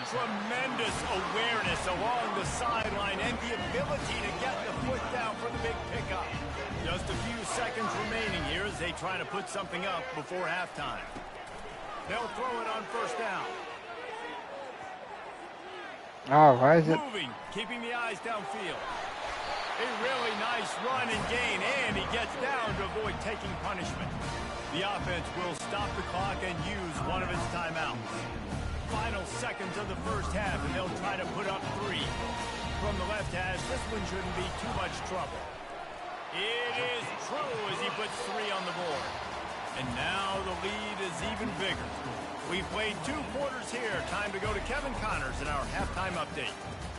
Tremendous awareness along the sideline and the ability to get the foot down for the big pickup. Just a few seconds remaining here as they try to put something up before halftime. They'll throw it on 1st down. Oh, why is it? Moving, keeping the eyes downfield. A really nice run and gain, and he gets down to avoid taking punishment. The offense will stop the clock and use one of its timeouts. Final seconds of the first half, and they'll try to put up 3. From the left hash, this one shouldn't be too much trouble. It is true as he puts 3 on the board. And now the lead is even bigger. We've played 2 quarters here. Time to go to Kevin Connors in our halftime update.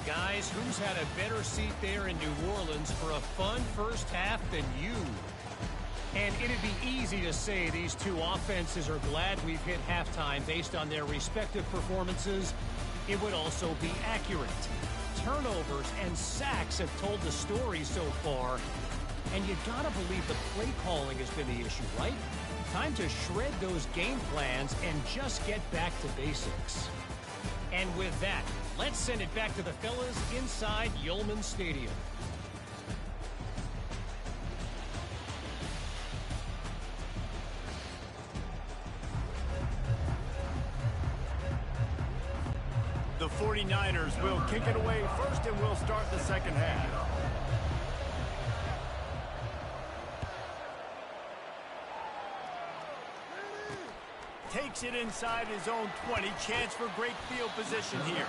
Guys, who's had a better seat there in New Orleans for a fun first half than you? And it'd be easy to say these two offenses are glad we've hit halftime based on their respective performances. It would also be accurate. Turnovers and sacks have told the story so far. And you gotta believe the play calling has been the issue, right? Time to shred those game plans and just get back to basics. And with that, let's send it back to the fellas inside Yulman Stadium. The 49ers will kick it away first, and we'll start the second half. Takes it inside his own 20. Chance for great field position here.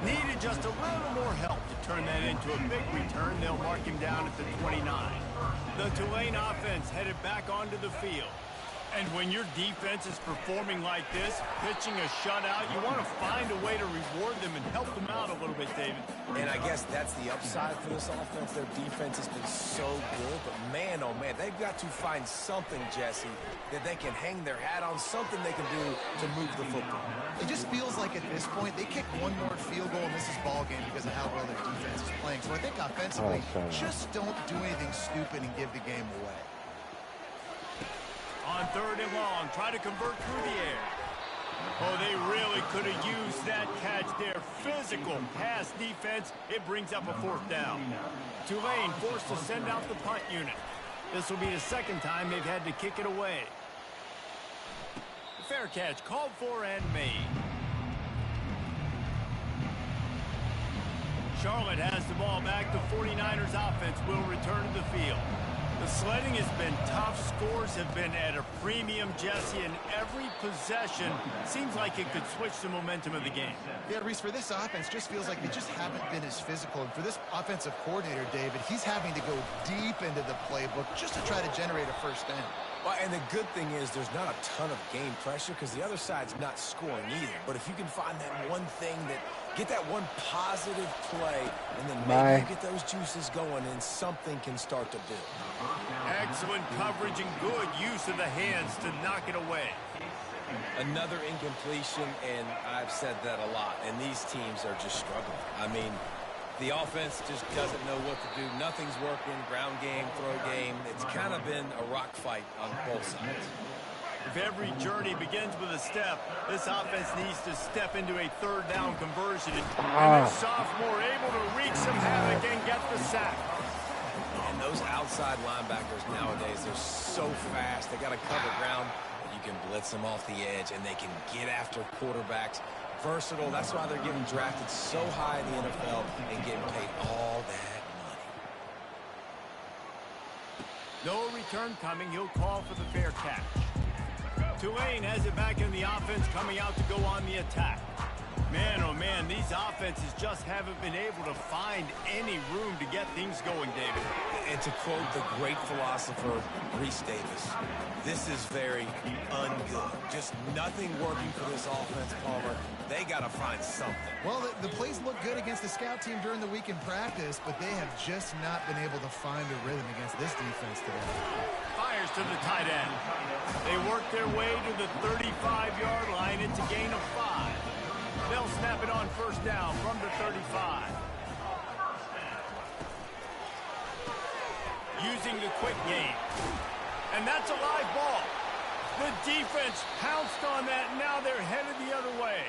Needed just a little more help to turn that into a big return. They'll mark him down at the 29. The Tulane offense headed back onto the field. And when your defense is performing like this, pitching a shutout, you want to find a way to reward them and help them out a little bit, David. And I guess that's the upside for this offense. Their defense has been so good, but man, oh man, they've got to find something, Jesse, that they can hang their hat on, something they can do to move the football. It just feels like at this point, they kick one more field goal and this is ball game because of how well their defense is playing. So I think offensively, just don't do anything stupid and give the game away. On 3rd and long, try to convert through the air. Oh, they really could have used that catch there. Physical pass defense. It brings up a 4th down. Tulane forced to send out the punt unit. This will be the 2nd time they've had to kick it away. Fair catch called for and made. Charlotte has the ball back. The 49ers offense will return to the field. The sledding has been tough. Scores have been at a premium, Jesse, and every possession seems like it could switch the momentum of the game. Yeah, Reese, for this offense, just feels like they just haven't been as physical. And for this offensive coordinator, David, he's having to go deep into the playbook just to try to generate a first down. Well, and the good thing is there's not a ton of game pressure because the other side's not scoring either. But if you can find that one thing that get that one positive play and then maybe you get those juices going and something can start to build. Excellent coverage and good use of the hands to knock it away. Another incompletion, and I've said that a lot, and these teams are just struggling. I mean, the offense just doesn't know what to do. Nothing's working. Ground game, throw game. It's kind of been a rock fight on both sides. If every journey begins with a step, this offense needs to step into a 3rd down conversion. And the sophomore able to wreak some havoc and get the sack. And those outside linebackers nowadays, they're so fast. They got to cover ground. You can blitz them off the edge, and they can get after quarterbacks. Versatile. That's why they're getting drafted so high in the NFL and getting paid all that money. No return coming. He'll call for the fair catch. Tulane has it back in the offense, coming out to go on the attack. Man, oh man, these offenses just haven't been able to find any room to get things going, David. And to quote the great philosopher, Reese Davis, this is very ungood. Just nothing working for this offense, Palmer. They got to find something. Well, the plays look good against the scout team during the week in practice, but they have just not been able to find a rhythm against this defense today. Fires to the tight end. They work their way to the 35-yard line. It's a gain of 5. They'll snap it on 1st down from the 35. Using the quick game. And that's a live ball. The defense pounced on that. Now they're headed the other way.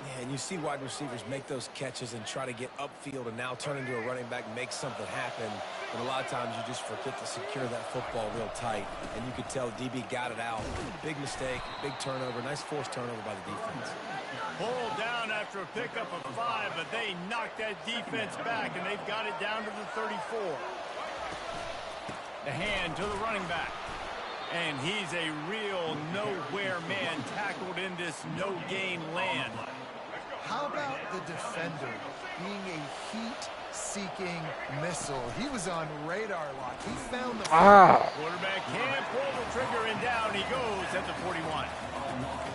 Yeah, and you see wide receivers make those catches and try to get upfield and now turn into a running back, make something happen. But a lot of times you just forget to secure that football real tight. And you could tell DB got it out. Big mistake, big turnover, nice forced turnover by the defense. Pulled down after a pickup of 5, but they knocked that defense back, and they've got it down to the 34. The hand to the running back. And he's a real nowhere man tackled in this no-gain land. How about the defender being a heat-seeking missile? He was on radar lock. He found the quarterback can't pull the trigger, and down he goes at the 41.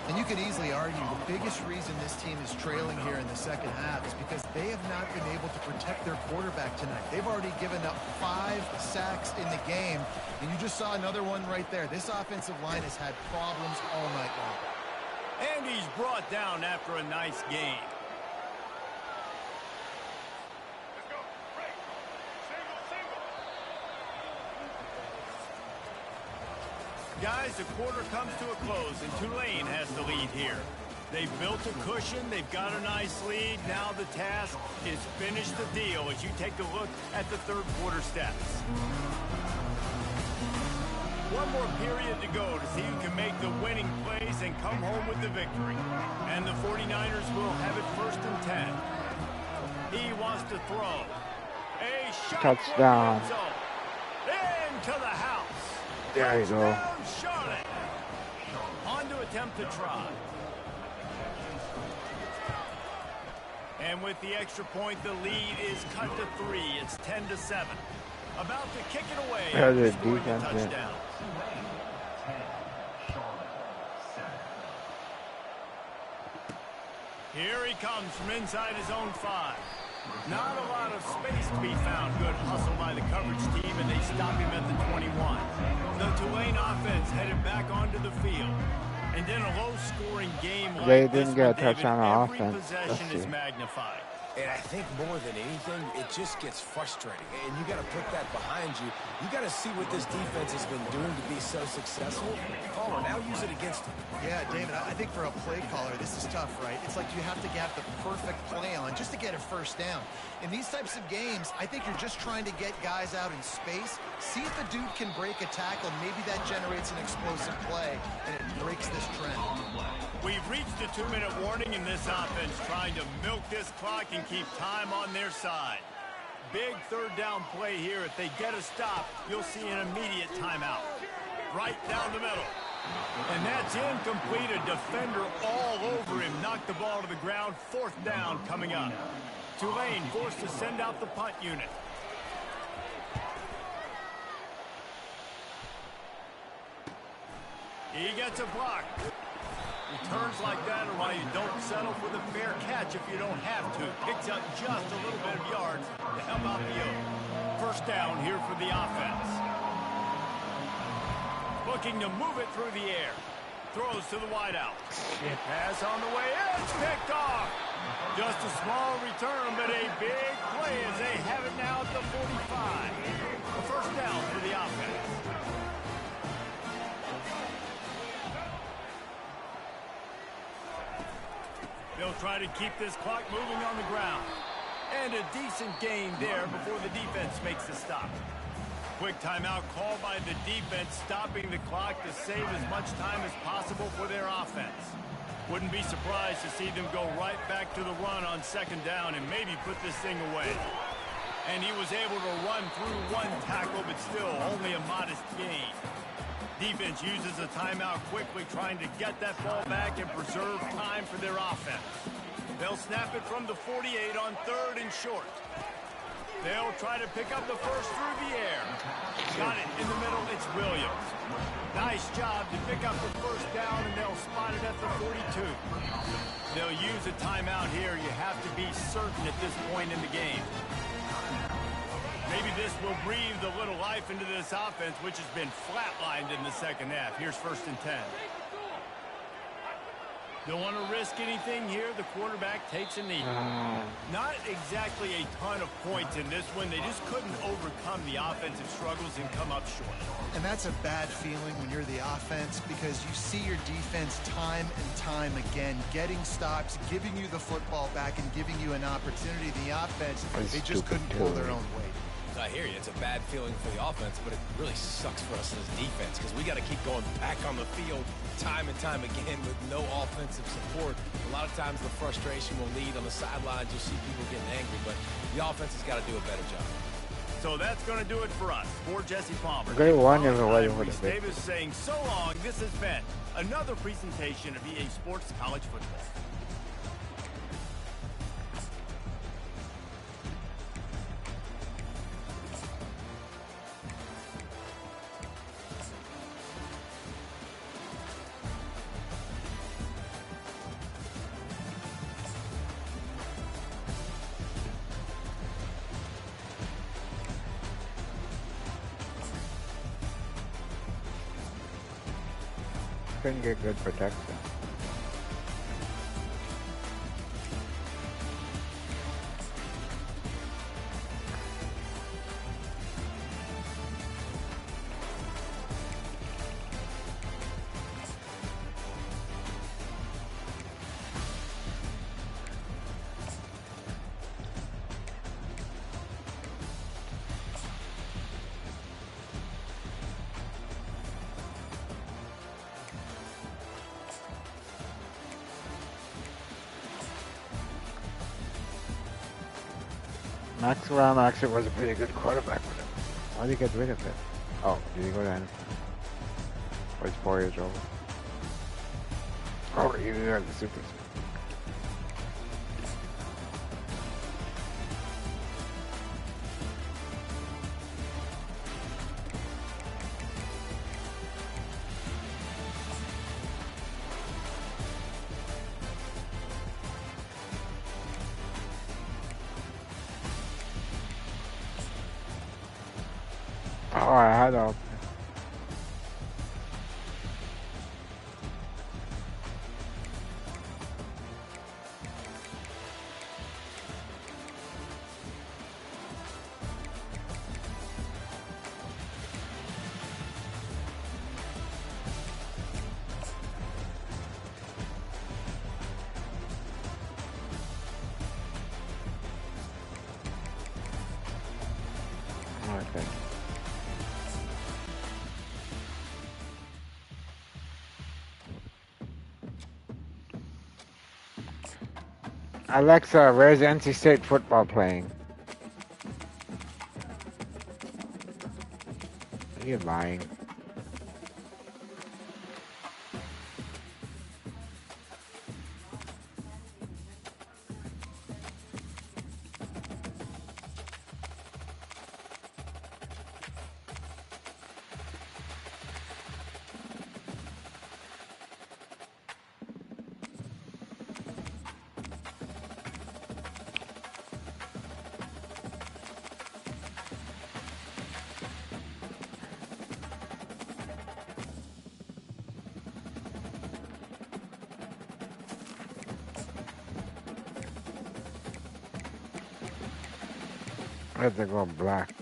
And you could easily argue the biggest reason this team is trailing here in the second half is because they have not been able to protect their quarterback tonight. They've already given up 5 sacks in the game, and you just saw another one right there. This offensive line has had problems all night long. And he's brought down after a nice game. Guys, the quarter comes to a close, and Tulane has the lead here. They've built a cushion. They've got a nice lead. Now the task is finish the deal as you take a look at the 3rd quarter stats. One more period to go to see who can make the winning plays and come home with the victory. And the 49ers will have it 1st and 10. He wants to throw. A shot Touchdown. Into the house. There you go. Charlotte. On to attempt to try. And with the extra point, the lead is cut to 3. It's 10-7. About to kick it away. There's a Scoring defense touchdown. Here he comes from inside his own 5. Not a lot of space to be found. Good hustle by the coverage team, and they stop him at the 21. The Tulane offense headed back onto the field. And in a low-scoring game like They this didn't get a one, David, touchdown on every offense. possession is magnified. And I think more than anything, it just gets frustrating. And you got to put that behind you. You got to see what this defense has been doing to be so successful. Caller, now use it against them. Yeah, David, I think for a play caller, this is tough, right? It's like you have to get the perfect play on just to get a first down. In these types of games, I think you're just trying to get guys out in space, see if the dude can break a tackle. Maybe that generates an explosive play, and it breaks this trend. We've reached a 2-minute warning in this offense, trying to milk this clock and keep time on their side. Big third down play here. If they get a stop, you'll see an immediate timeout. Right down the middle. And that's incomplete. A defender all over him. Knocked the ball to the ground. 4th down coming up. Tulane forced to send out the punt unit. He gets a block. Returns like that are why you don't settle for the fair catch if you don't have to. Picks up just a little bit of yards to help out the Oak. First down here for the offense. Looking to move it through the air. Throws to the wideout. Pass on the way in. It's picked off. Just a small return, but a big play as they have it now at the 45. A first down for the offense. They'll try to keep this clock moving on the ground. And a decent gain there before the defense makes the stop. Quick timeout called by the defense, stopping the clock to save as much time as possible for their offense. Wouldn't be surprised to see them go right back to the run on 2nd down and maybe put this thing away. And he was able to run through 1 tackle, but still only a modest gain. Defense uses a timeout quickly, trying to get that ball back and preserve time for their offense. They'll snap it from the 48 on 3rd and short. They'll try to pick up the first through the air. Got it in the middle. It's Williams. Nice job to pick up the first down, and they'll spot it at the 42. They'll use a timeout here. You have to be certain at this point in the game. Maybe this will breathe a little life into this offense, which has been flatlined in the 2nd half. Here's 1st and 10. Don't want to risk anything here. The quarterback takes a knee. Not exactly a ton of points in this one. They just couldn't overcome the offensive struggles and come up short. And that's a bad feeling when you're the offense, because you see your defense time and time again getting stops, giving you the football back, and giving you an opportunity. The offense, they just couldn't pull their own weight. I hear you. It's a bad feeling for the offense, but it really sucks for us as defense because we got to keep going back on the field time and time again with no offensive support. A lot of times the frustration will lead on the sidelines. You'll see people getting angry, but the offense has got to do a better job. So that's going to do it for us. For Jesse Palmer. Great one, everybody. I'm Reese Davis saying so long. This has been another presentation of EA Sports College Football. Couldn't get good protection. Max Brown actually was a pretty good quarterback with him. Why did he get rid of it? Oh, did he go to NFL? Or he's 4 years old? Oh, he had the super. wide open. Okay. Alexa, where's NC State football playing? You're lying. I have to go black.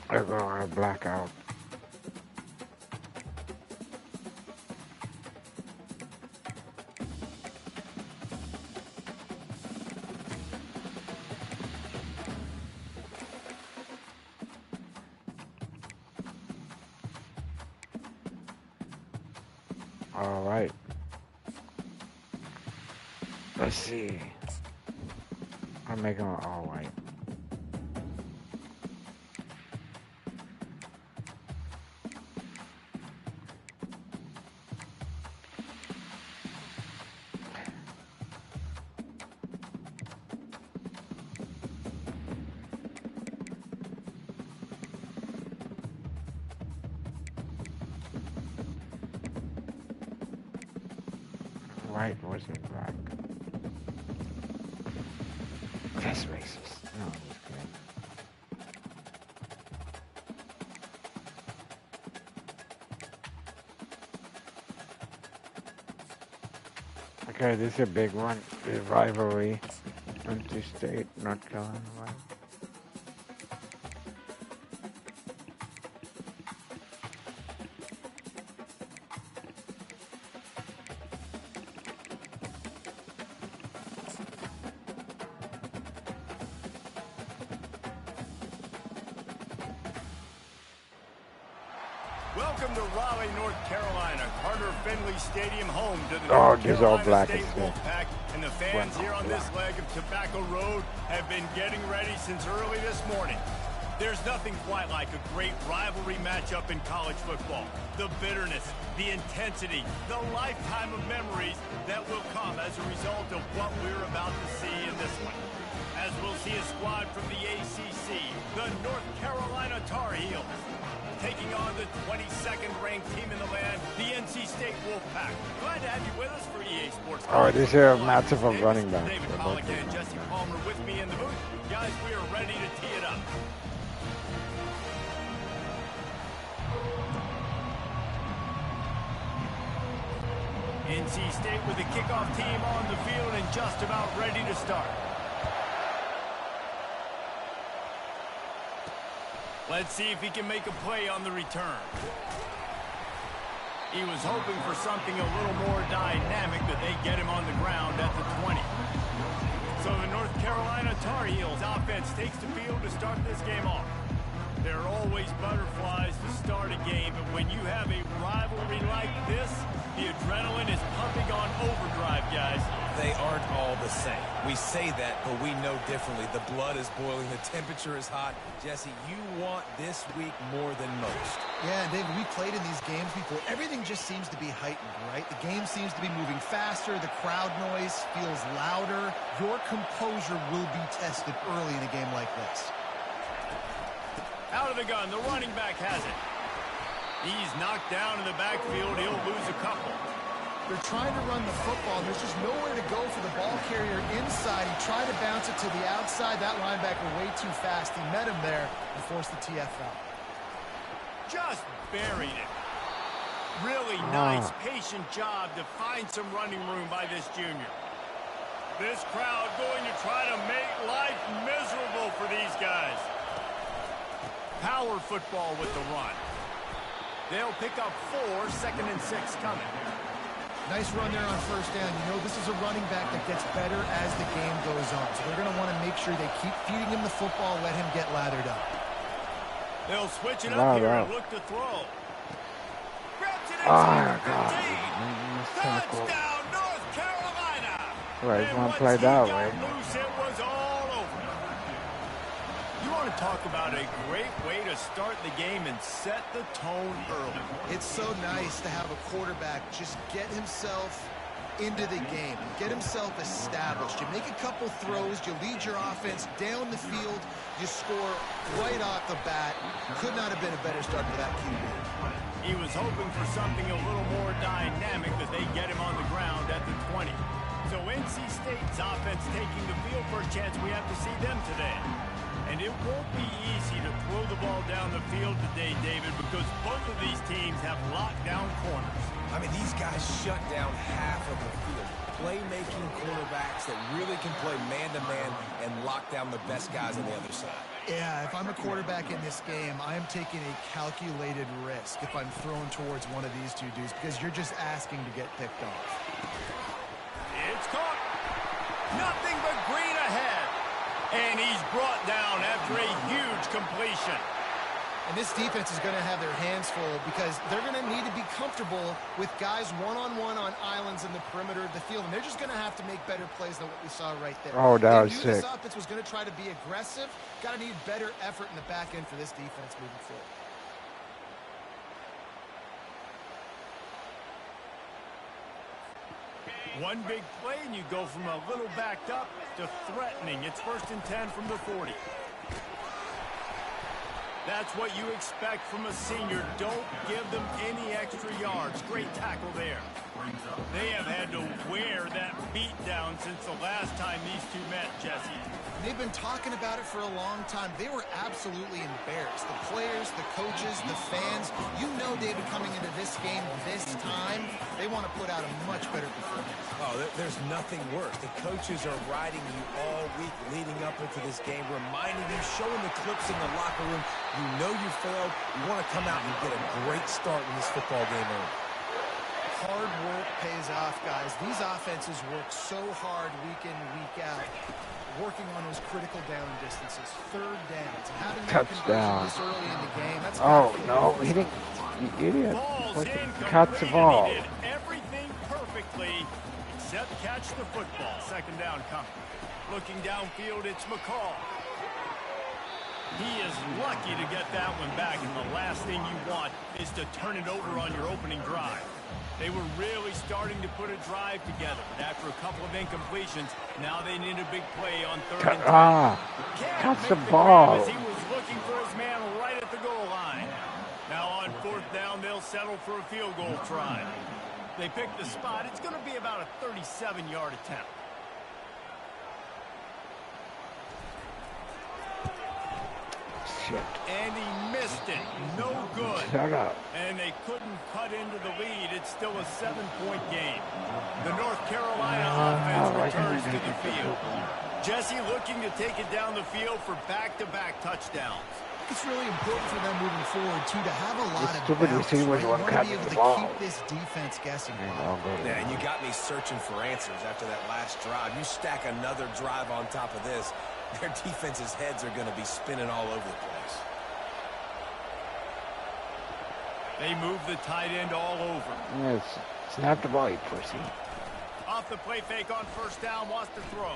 I go black out. All right. Let's see. I'm making it all white. White wasn't black. That's racist. No, I'm just kidding. Okay, this is a big one. The rivalry. NC State, North Carolina. Welcome to Raleigh, North Carolina, Carter Finley Stadium, home to the Oh, North this all Carolina black State is good. Wolfpack, and the fans here on this leg of Tobacco Road have been getting ready since early this morning. There's nothing quite like a great rivalry matchup in college football. The bitterness, the intensity, the lifetime of memories that will come as a result of what we're about to see in this one. As we'll see a squad from the ACC, the North Carolina Tar Heels, taking on the 22nd ranked team in the land, the NC State Wolfpack. Glad to have you with us for EA Sports. Oh, this is a massive of running back. David Pollock and Jesse Palmer with me in the booth. Guys, we are ready to tee it up. NC State with the kickoff team on the field and just about ready to start. Let's see if he can make a play on the return. He was hoping for something a little more dynamic, but they get him on the ground at the 20. So the North Carolina Tar Heels offense takes the field to start this game off. There are always butterflies to start a game, but when you have a rivalry like this, The adrenaline is pumping on overdrive, guys. They aren't all the same. We say that, but we know differently. The blood is boiling. The temperature is hot. Jesse, you want this week more than most. Yeah, and David, we played in these games before. Everything just seems to be heightened, right? The game seems to be moving faster. The crowd noise feels louder. Your composure will be tested early in a game like this. Out of the gun, the running back has it. He's knocked down in the backfield. He'll lose a couple. They're trying to run the football. There's just nowhere to go for the ball carrier inside. He tried to bounce it to the outside. That linebacker way too fast. He met him there and forced the TFL. Just buried it. Really nice, patient job to find some running room by this junior. This crowd going to try to make life miserable for these guys. Power football with the run. They'll pick up 4, 2nd and 6 coming. Nice run there on first down. You know this is a running back that gets better as the game goes on. So they're going to want to make sure they keep feeding him the football, let him get lathered up. They'll switch it up here and look to throw. Grabs it inside the 15. Touchdown, North Carolina. Right, he's going to play that way. Loose, it was all over. You want to talk about a great way to start the game and set the tone early. It's so nice to have a quarterback just get himself into the game, get himself established. You make a couple throws, you lead your offense down the field, you score right off the bat. Could not have been a better start for that QB. He was hoping for something a little more dynamic, that they get him on the ground at the 20. So NC State's offense taking the field for a chance. We have to see them today. And it won't be easy to throw the ball down the field today, David, because both of these teams have locked down corners. I mean, these guys shut down half of the field. Playmaking quarterbacks that really can play man-to-man and lock down the best guys on the other side. Yeah, if I'm a quarterback in this game, I am taking a calculated risk if I'm thrown towards one of these two dudes, because you're just asking to get picked off. It's caught. Nothing but green ahead. And he's brought down after a huge completion. And this defense is going to have their hands full because they're going to need to be comfortable with guys one-on-one on islands in the perimeter of the field. And they're just going to have to make better plays than what we saw right there. Oh, that was sick. This offense was going to try to be aggressive. Got to need better effort in the back end for this defense moving forward. One big play, and you go from a little backed up to threatening. It's 1st and 10 from the 40. That's what you expect from a senior. Don't give them any extra yards. Great tackle there. They have had to wear that beat down since the last time these two met, Jesse. They've been talking about it for a long time. They were absolutely embarrassed. The players, the coaches, the fans. You know, David, coming into this game this time, they want to put out a much better performance. Oh, there's nothing worse. The coaches are riding you all week leading up into this game, reminding you, showing the clips in the locker room. You know you failed. You want to come out and get a great start in this football game early. Hard work pays off, guys. These offenses work so hard week in, week out, working on those critical down distances, 3rd downs, and having that conversion this early in the game. That's no, he didn't. You idiot. Catch the ball. He did everything perfectly except catch the football. 2nd down coming. Looking downfield, it's McCall. He is lucky to get that one back, and the last thing you want is to turn it over on your opening drive. They were really starting to put a drive together, but after a couple of incompletions, now they need a big play on 3rd and 10. Catch the ball. As he was looking for his man right at the goal line. Now on 4th down, they'll settle for a field goal try. They pick the spot. It's going to be about a 37-yard attempt. And he missed it. No good. Shut up. And they couldn't cut into the lead. It's still a 7-point game. The North Carolina offense returns to the field. Jesse looking to take it down the field for back-to-back touchdowns. It's really important for them moving forward, too, to have a lot of stupid bounce. receivers They want want to to be catch able the to ball. keep this defense guessing. Yeah, and you got me searching for answers after that last drive. You stack another drive on top of this, their defense's heads are going to be spinning all over the place. They move the tight end all over. Yes, snap the ball, you pussy. Off the play fake on first down, wants to throw.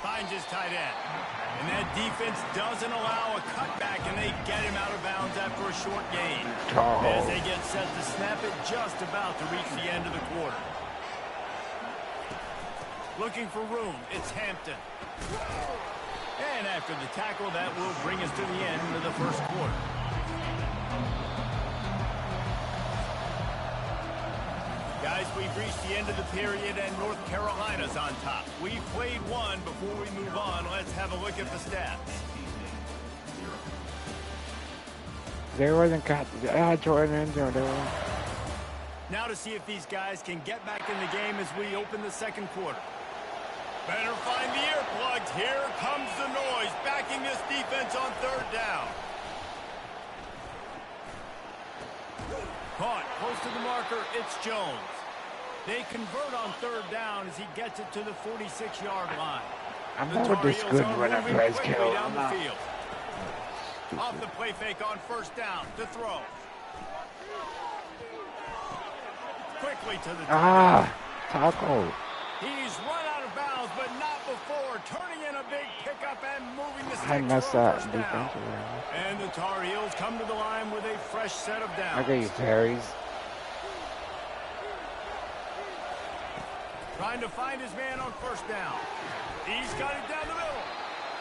Finds his tight end. And that defense doesn't allow a cutback, and they get him out of bounds after a short gain. As they get set to snap it, just about to reach the end of the quarter. Looking for room, it's Hampton. And after the tackle, that will bring us to the end of the first quarter. Guys, we've reached the end of the period, and North Carolina's on top. We've played one. Before we move on, let's have a look at the stats. They wasn't cut. Jordan. Now to see if these guys can get back in the game as we open the second quarter. Better find the earplugs. Here comes the noise, backing this defense on third down. Caught close to the marker, it's Jones. They convert on third down as he gets it to the 46-yard line. I'm not this good when I press kill. Down the field. Off the play fake on first down to throw. Quickly to the tackle. He's run out of bounds, but not before. Turning in a big pickup and moving the I sticks messed for a up first down. defensively. And the Tar Heels come to the line with a fresh set of downs. Okay, you fairies. Trying to find his man on first down. He's got it down the middle.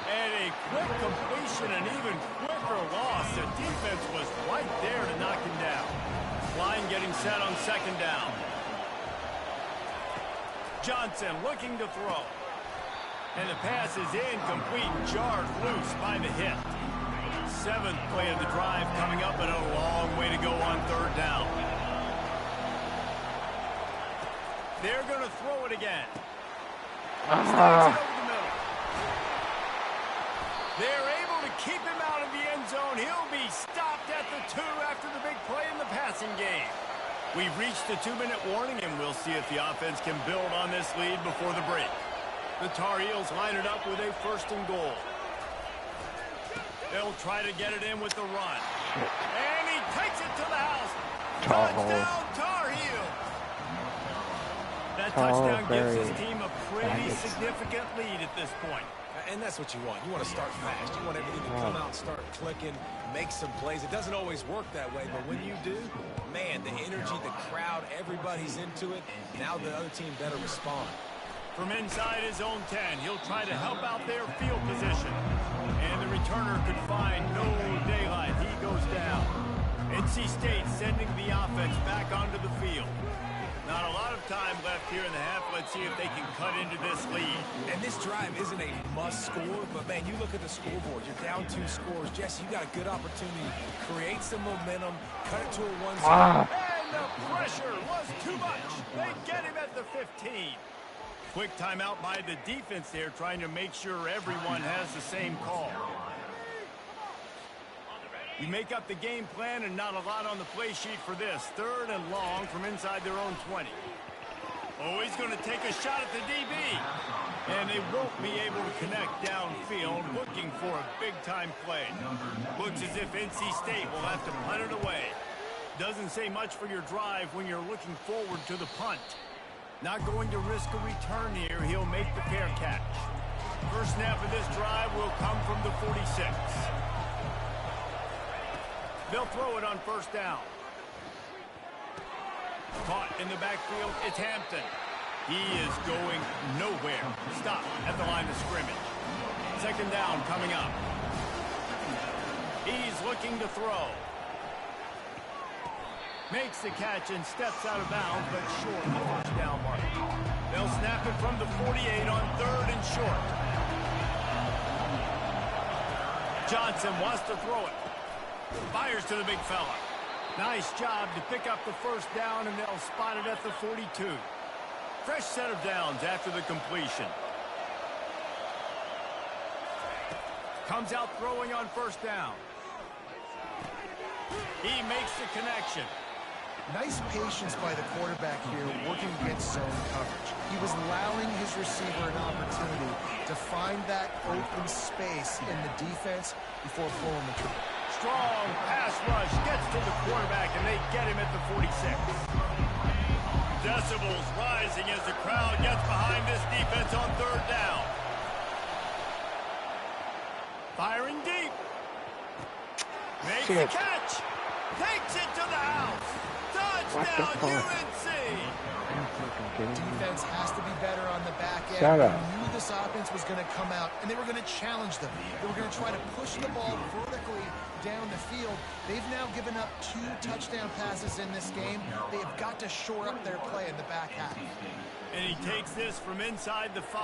And a quick completion, an even quicker loss. The defense was right there to knock him down. Line getting set on second down. Johnson looking to throw. And the pass is incomplete, jarred loose by the hit. Seventh play of the drive coming up, and a long way to go on third down. They're going to throw it again. Snaps it over the middle. They're able to keep him out of the end zone. He'll be stopped at the 2 after the big play in the passing game. We've reached the 2-minute warning, and we'll see if the offense can build on this lead before the break. The Tar Heels line it up with a first and goal. They'll try to get it in with the run. And he takes it to the house. Touchdown, Tar Heels. That touchdown gives his team a pretty significant lead at this point. And that's what you want. You want to start fast. You want everything to come out, start clicking, make some plays. It doesn't always work that way, but when you do, man, the energy, the crowd, everybody's into it. Now the other team better respond. From inside his own 10, he'll try to help out their field position. And the returner could find no daylight. He goes down. NC State sending the offense back onto the field. Not a lot of time left here in the half. Let's see if they can cut into this lead. And this drive isn't a must score, but man, you look at the scoreboard. You're down 2 scores. Jesse, you got a good opportunity to create some momentum, cut it to a 1-score. And the pressure was too much. They get him at the 15. Quick timeout by the defense there, trying to make sure everyone has the same call. We make up the game plan, and not a lot on the play sheet for this. Third and long from inside their own 20. Oh, he's going to take a shot at the DB. And they won't be able to connect downfield, looking for a big-time play. Looks as if NC State will have to punt it away. Doesn't say much for your drive when you're looking forward to the punt. Not going to risk a return here. He'll make the fair catch. First snap of this drive will come from the 46. They'll throw it on first down. Caught in the backfield, it's Hampton. He is going nowhere. Stop at the line of scrimmage. Second down coming up. He's looking to throw. Makes the catch and steps out of bounds, but short of the first down mark. They'll snap it from the 48 on third and short. Johnson wants to throw it. Fires to the big fella. Nice job to pick up the first down, and they'll spot it at the 42. Fresh set of downs after the completion. Comes out throwing on first down. He makes the connection. Nice patience by the quarterback here, working against zone coverage. He was allowing his receiver an opportunity to find that open space in the defense before pulling the trigger. strong pass rush gets to the quarterback, and they get him at the 46. Decibels rising as the crowd gets behind this defense on third down. Firing deep. Makes the catch. Takes it to the house. Touchdown, UNC. Defense has to be better on the back end. Shut up. They knew this offense was going to come out, and they were going to challenge them. They were going to try to push the ball vertically down the field. They've now given up 2 touchdown passes in this game. They have got to shore up their play in the back half. And he takes this from inside the 5.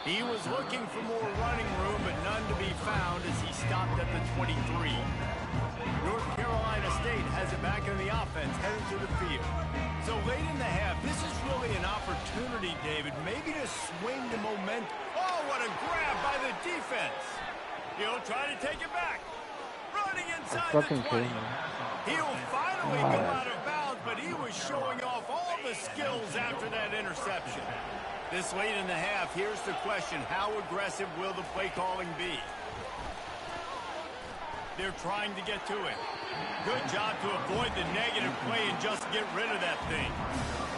He was looking for more running room, but none to be found as he stopped at the 23. North Carolina State has it back in the offense, heading to the field. So late in the half, this is really an opportunity, David, maybe to swing the momentum. Oh, what a grab by the defense. He'll try to take it back. Running inside the 20. He'll finally go out of bounds, but he was showing off all the skills after that interception. This late in the half, here's the question. How aggressive will the play calling be? They're trying to get to it. Good job to avoid the negative play and just get rid of that thing.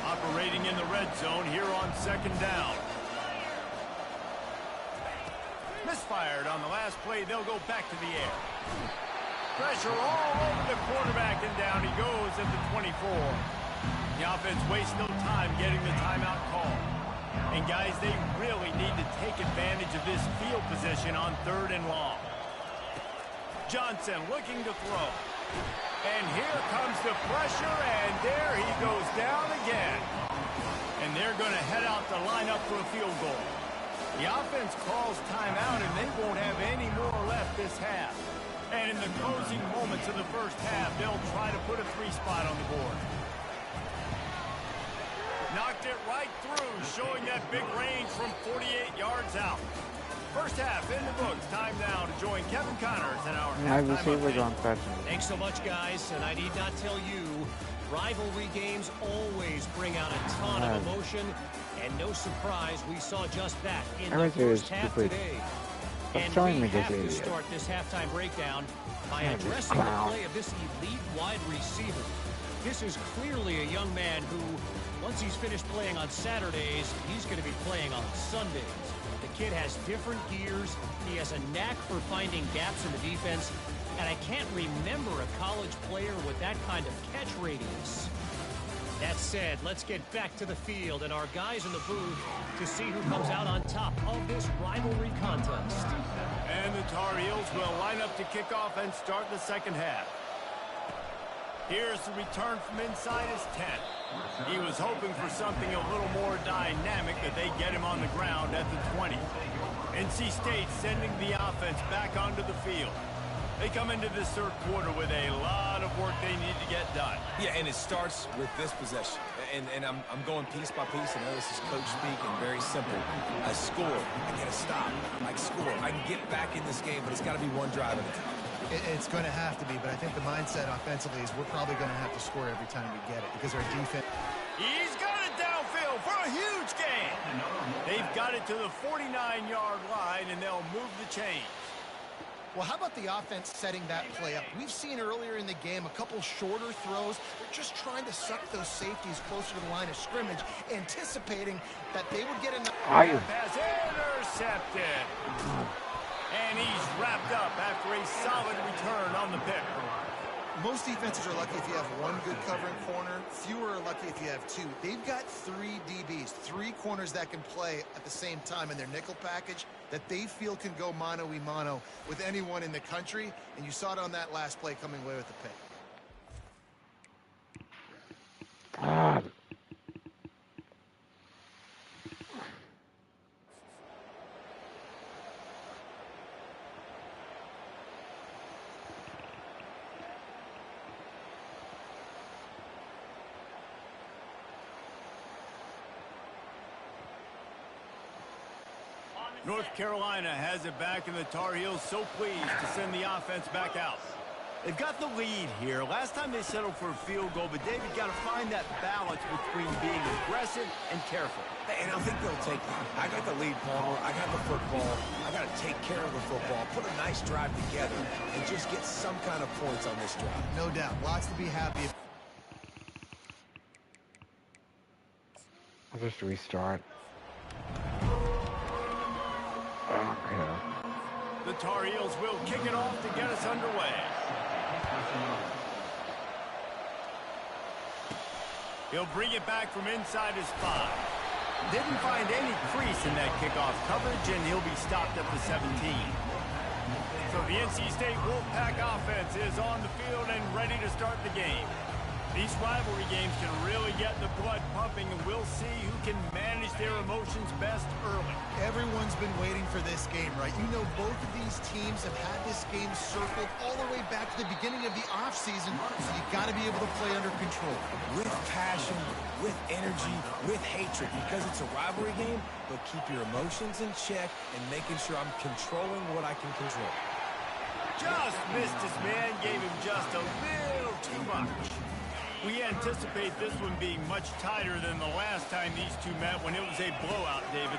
Operating in the red zone here on second down. Misfired on the last play. They'll go back to the air. Pressure all over the quarterback, and down he goes at the 24. The offense wastes no time getting the timeout call. And guys, they really need to take advantage of this field position on third and long. Johnson looking to throw. And here comes the pressure, and there he goes down again. And they're going to head out the lineup for a field goal. The offense calls timeout, and they won't have any more left this half. And in the closing moments of the first half, they'll try to put a 3-spot on the board. Knocked it right through, showing that big range from 48 yards out. First half in the books. Time now to join Kevin Connors in our halftime update. Thanks so much, guys. And I need not tell you, rivalry games always bring out a ton of emotion. And no surprise, we saw just that in the first half today. And we have to start this halftime breakdown by addressing the play of this elite wide receiver. This is clearly a young man who, once he's finished playing on Saturdays, he's going to be playing on Sundays. The kid has different gears. He has a knack for finding gaps in the defense. And I can't remember a college player with that kind of catch radius. That said, let's get back to the field and our guys in the booth to see who comes out on top of this rivalry contest. And the Tar Heels will line up to kick off and start the second half. Here's the return from inside his 10. He was hoping for something a little more dynamic, but they get him on the ground at the 20. NC State sending the offense back onto the field. They come into this third quarter with a lot of work they need to get done. Yeah, and it starts with this possession. And I'm going piece by piece. I know this is coach speak and very simple. I score. I get a stop. I score. I can get back in this game, but it's got to be one drive at a time. It's going to have to be, but I think the mindset offensively is we're probably going to have to score every time we get it because our defense... He's got it downfield for a huge gain. They've got it to the 49-yard line, and they'll move the chains. Well, how about the offense setting that play up? We've seen earlier in the game a couple shorter throws. They're just trying to suck those safeties closer to the line of scrimmage, anticipating that they would get enough... Pass intercepted. And he's wrapped up after a solid return on the pick. Most defenses are lucky if you have one good covering corner. Fewer are lucky if you have two. They've got 3 DBs, 3 corners that can play at the same time in their nickel package that they feel can go mano-a-mano with anyone in the country. And you saw it on that last play coming away with the pick. North Carolina has it back, and the Tar Heels so pleased to send the offense back out. They've got the lead here. Last time they settled for a field goal, but David got to find that balance between being aggressive and careful. And I think they'll take it. I got the lead, Palmer. I got the football. I got to take care of the football, put a nice drive together, and just get some kind of points on this drive. No doubt. Lots to be happy. I'll just restart. Okay. The Tar Heels will kick it off to get us underway. He'll bring it back from inside his 5. Didn't find any crease in that kickoff coverage, and he'll be stopped at the 17. So the NC State Wolfpack offense is on the field and ready to start the game. These rivalry games can really get the blood pumping, and we'll see who can manage their emotions best early. Everyone's been waiting for this game, right? You know, both of these teams have had this game circled all the way back to the beginning of the offseason, so you got to be able to play under control. With passion, with energy, with hatred, because it's a rivalry game, but keep your emotions in check and making sure I'm controlling what I can control. Just missed his man, gave him just a little too much. We anticipate this one being much tighter than the last time these two met when it was a blowout, David.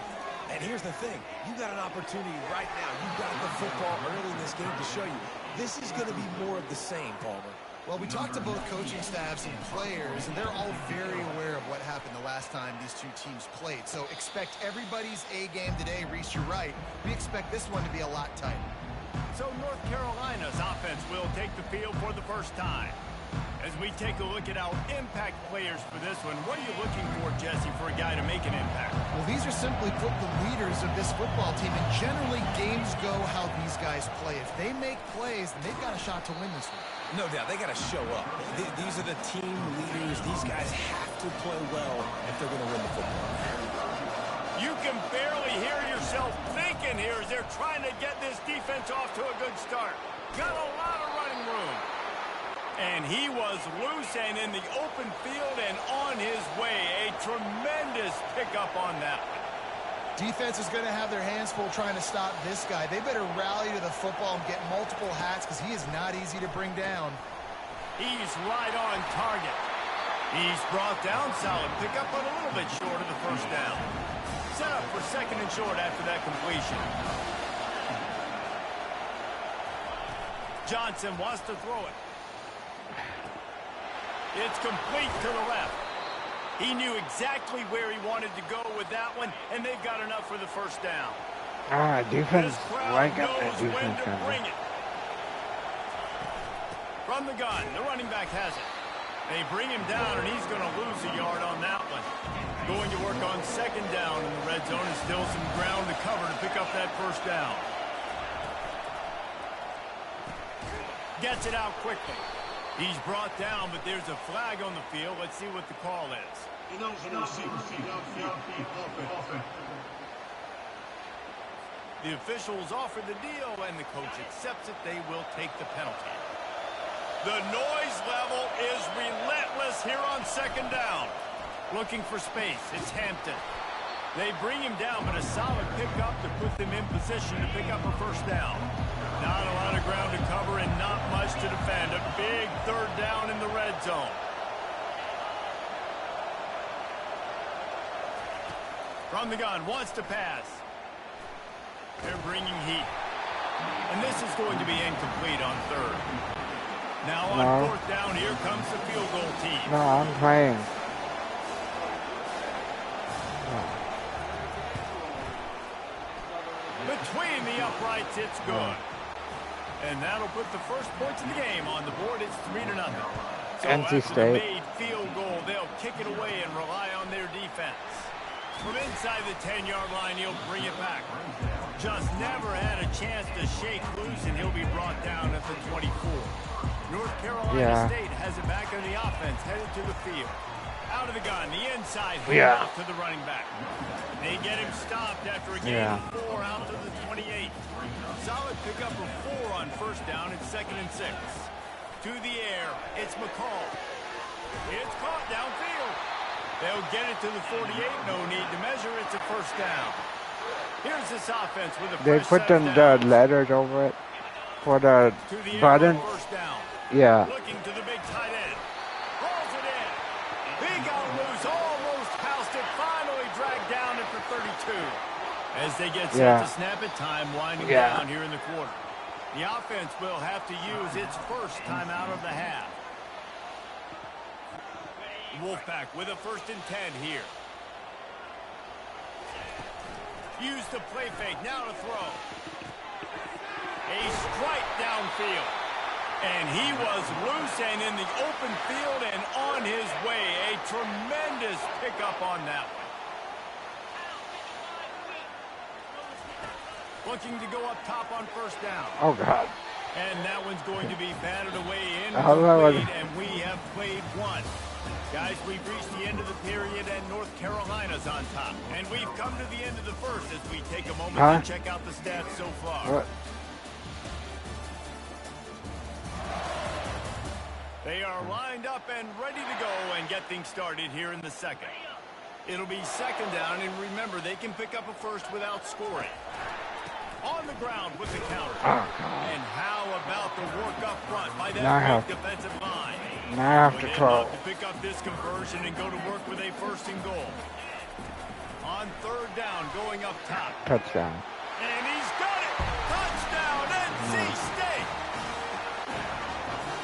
And here's the thing. You got an opportunity right now. You got the football early in this game to show you. This is going to be more of the same, Palmer. Well, we talked to both coaching staffs and players, and they're all very aware of what happened the last time these two teams played. So expect everybody's A game today. Reese, you're right. We expect this one to be a lot tighter. So North Carolina's offense will take the field for the first time. As we take a look at our impact players for this one, what are you looking for, Jesse, for a guy to make an impact? Well, these are simply put the leaders of this football team, and generally games go how these guys play. If they make plays, then they've got a shot to win this one. No doubt, they got to show up. These are the team leaders. These guys have to play well if they're going to win the football. You can barely hear yourself thinking here as they're trying to get this defense off to a good start. Got a lot of running room. And he was loose and in the open field and on his way. A tremendous pickup on that one. Defense is going to have their hands full trying to stop this guy. They better rally to the football and get multiple hats because he is not easy to bring down. He's right on target. He's brought down solid pickup, but a little bit short of the first down. Set up for 2nd and short after that completion. Johnson wants to throw it. It's complete to the left. He knew exactly where he wanted to go with that one, and they've got enough for the first down. Defense. This crowd Like knows that when defense. to bring it. From the gun, the running back has it. They bring him down, and he's going to lose a yard on that one. Going to work on 2nd down in the red zone, and still some ground to cover to pick up that first down. Gets it out quickly. He's brought down, but there's a flag on the field. Let's see what the call is. The officials offer the deal, and the coach accepts it. They will take the penalty. The noise level is relentless here on 2nd down. Looking for space. It's Hampton. They bring him down, but a solid pickup to put them in position to pick up a first down. Not a lot of ground to cover and not much to defend. A big 3rd down in the red zone. From the gun, wants to pass. They're bringing heat. And this is going to be incomplete on 3rd. Now on 4th down, here comes the field goal team. No, I'm playing. Between the uprights, it's good. And that'll put the first points in the game on the board. It's 3-0. So NC after State. the made field goal, they'll kick it away and rely on their defense. From inside the 10-yard line, he'll bring it back. Just never had a chance to shake loose, and he'll be brought down at the 24. North Carolina State has it back on the offense, headed to the field. Out of the gun, the inside off to the running back. They get him stopped after a gain of 4 out to the 28. Solid pickup of 4 on 1st down and 2nd and 6. To the air, it's McCall. It's caught downfield. They'll get it to the 48. No need to measure. It's a first down. Here's this offense with a They fresh put set of the downs. letters over it for the button. First down. Yeah. Looking to the big tight end. Rolls it in. He got loose, almost housed it, finally dragged down at the 32. As they get set to snap it, time winding down here in the quarter. The offense will have to use its first timeout of the half. Wolfpack with a 1st and 10 here. Use the play fake, now to throw. A strike downfield. And he was loose and in the open field and on his way. A tremendous pickup on that one. Looking to go up top on 1st down. Oh, God. And that one's going to be batted away in and we have played one. Guys, we've reached the end of the period and North Carolina's on top. And we've come to the end of the first as we take a moment to check out the stats so far. What? They are lined up and ready to go and get things started here in the second. It'll be 2nd down, and remember, they can pick up a first without scoring. On the ground with the counter. And how about the work up front by that defensive line? Now I have to throw. To pick up this conversion and go to work with a 1st and goal. On 3rd down, going up top. Touchdown. And he's got it! Touchdown, NC State!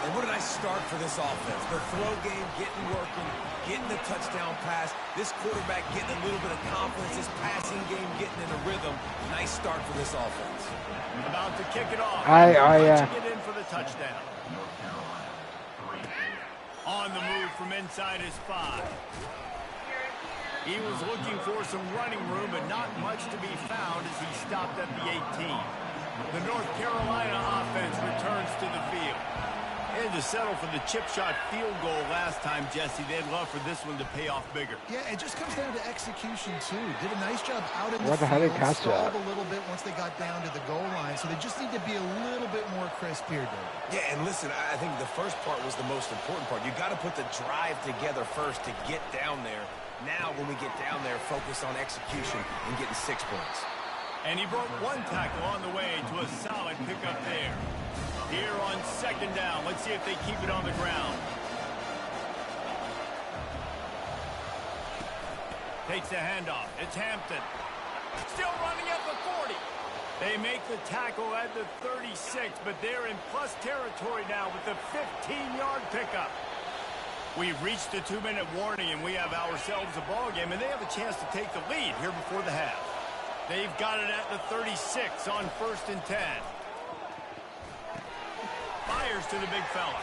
And what a nice start for this offense. The throw game getting working, getting the touchdown pass. This quarterback getting a little bit of confidence. This passing game getting in a rhythm. Nice start for this offense. About to kick it off. Get in for the touchdown. On the move from inside his 5. He was looking for some running room, but not much to be found as he stopped at the 18. The North Carolina offense returns to the field. They had to settle for the chip shot field goal last time, Jesse. They'd love for this one to pay off bigger. Yeah, it just comes down to execution, too. Did a nice job out in the What the hell field, did catch stalled that? a little bit once they got down to the goal line, so they just need to be a little bit more crisp here, David. Yeah, and listen, I think the first part was the most important part. You got to put the drive together first to get down there. Now, when we get down there, focus on execution and getting 6 points. And he broke one tackle on the way to a solid pickup there. Here on 2nd down, let's see if they keep it on the ground. Takes the handoff. It's Hampton. Still running at the 40. They make the tackle at the 36, but they're in plus territory now with the 15-yard pickup. We've reached the 2-minute warning, and we have ourselves a ball game, and they have a chance to take the lead here before the half. They've got it at the 36 on 1st and 10. Fires to the big fella.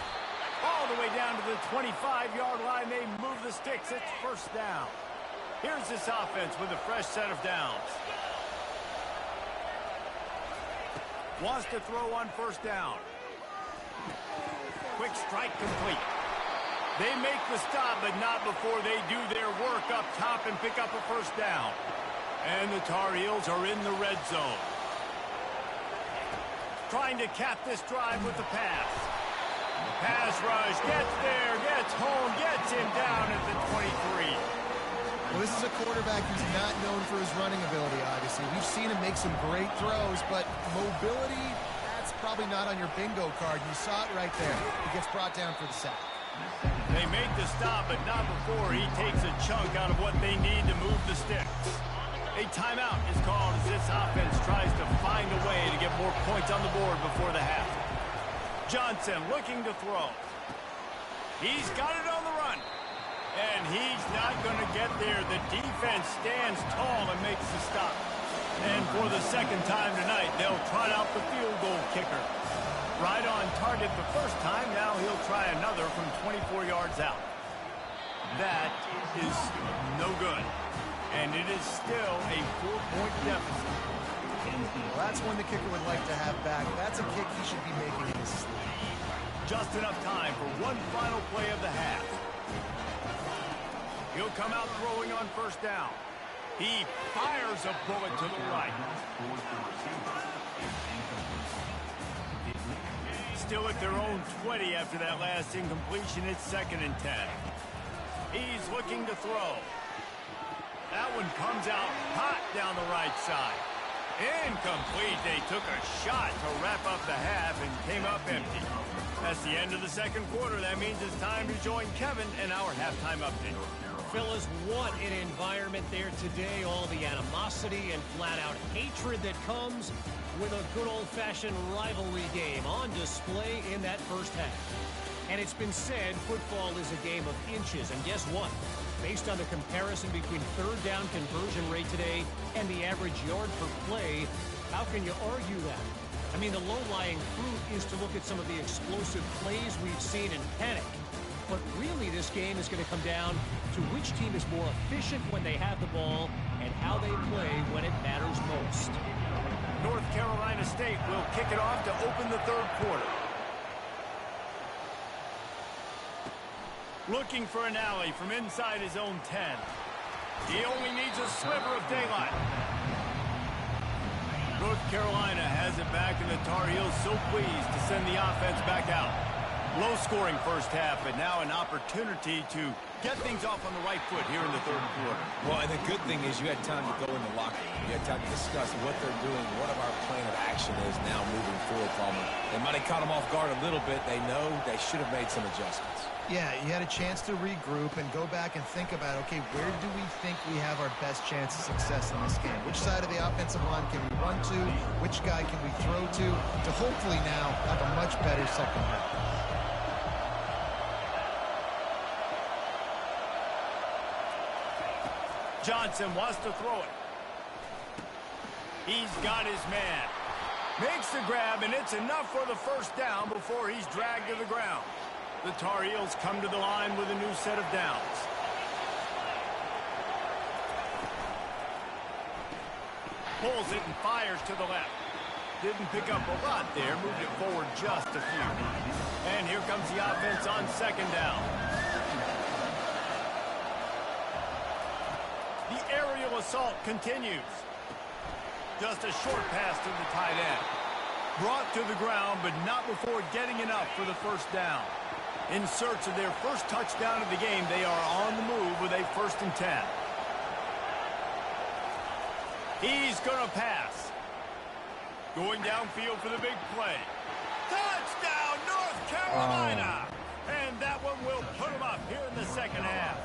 All the way down to the 25-yard line. They move the sticks. It's 1st down. Here's this offense with a fresh set of downs. Wants to throw on 1st down. Quick strike complete. They make the stop, but not before they do their work up top and pick up a 1st down. And the Tar Heels are in the red zone. Trying to cap this drive with the pass. Pass rush, gets there, gets home, gets him down at the 23. Well, this is a quarterback who's not known for his running ability, obviously. We've seen him make some great throws, but mobility, that's probably not on your bingo card. You saw it right there. He gets brought down for the sack. They make the stop, but not before he takes a chunk out of what they need to move the sticks. A timeout is called as this offense tries to find a way to get more points on the board before the half. Johnson looking to throw. He's got it on the run. And he's not going to get there. The defense stands tall and makes the stop. And for the 2nd time tonight, they'll trot out the field goal kicker. Right on target the 1st time. Now he'll try another from 24 yards out. That is no good. And it is still a 4-point deficit. Well, that's one the kicker would like to have back. That's a kick he should be making in his sleep. Just enough time for one final play of the half. He'll come out throwing on 1st down. He fires a bullet to the right. Still at their own 20 after that last incompletion. It's 2nd and 10. He's looking to throw. That one comes out hot down the right side. Incomplete. They took a shot to wrap up the half and came up empty. That's the end of the second quarter. That means it's time to join Kevin and our halftime update. Fellas, what an environment there today. All the animosity and flat-out hatred that comes with a good old-fashioned rivalry game on display in that first half. And it's been said football is a game of inches. And guess what? Based on the comparison between third down conversion rate today and the average yard per play, how can you argue that? I mean, the low-lying fruit is to look at some of the explosive plays we've seen in panic. But really, this game is going to come down to which team is more efficient when they have the ball and how they play when it matters most. North Carolina State will kick it off to open the third quarter. Looking for an alley from inside his own 10. He only needs a sliver of daylight. North Carolina has it back, and the Tar Heels so pleased to send the offense back out. Low-scoring first half, but now an opportunity to get things off on the right foot here in the third quarter. Well, and the good thing is you had time to go in the locker room. You had time to discuss what they're doing, what our plan of action is now moving forward, Palmer. They might have caught them off guard a little bit. They know they should have made some adjustments. Yeah, you had a chance to regroup and go back and think about, okay, where do we think we have our best chance of success in this game? Which side of the offensive line can we run to? Which guy can we throw to hopefully now have a much better second half? Johnson wants to throw it. He's got his man. Makes the grab, and it's enough for the first down before he's dragged to the ground. The Tar Heels come to the line with a new set of downs. Pulls it and fires to the left. Didn't pick up a lot there, moved it forward just a few. And here comes the offense on second down. The aerial assault continues. Just a short pass to the tight end. Brought to the ground, but not before getting enough for the first down. In search of their first touchdown of the game, they are on the move with a 1st and 10. He's going to pass. Going downfield for the big play. Touchdown, North Carolina! And that one will put them up here in the second half.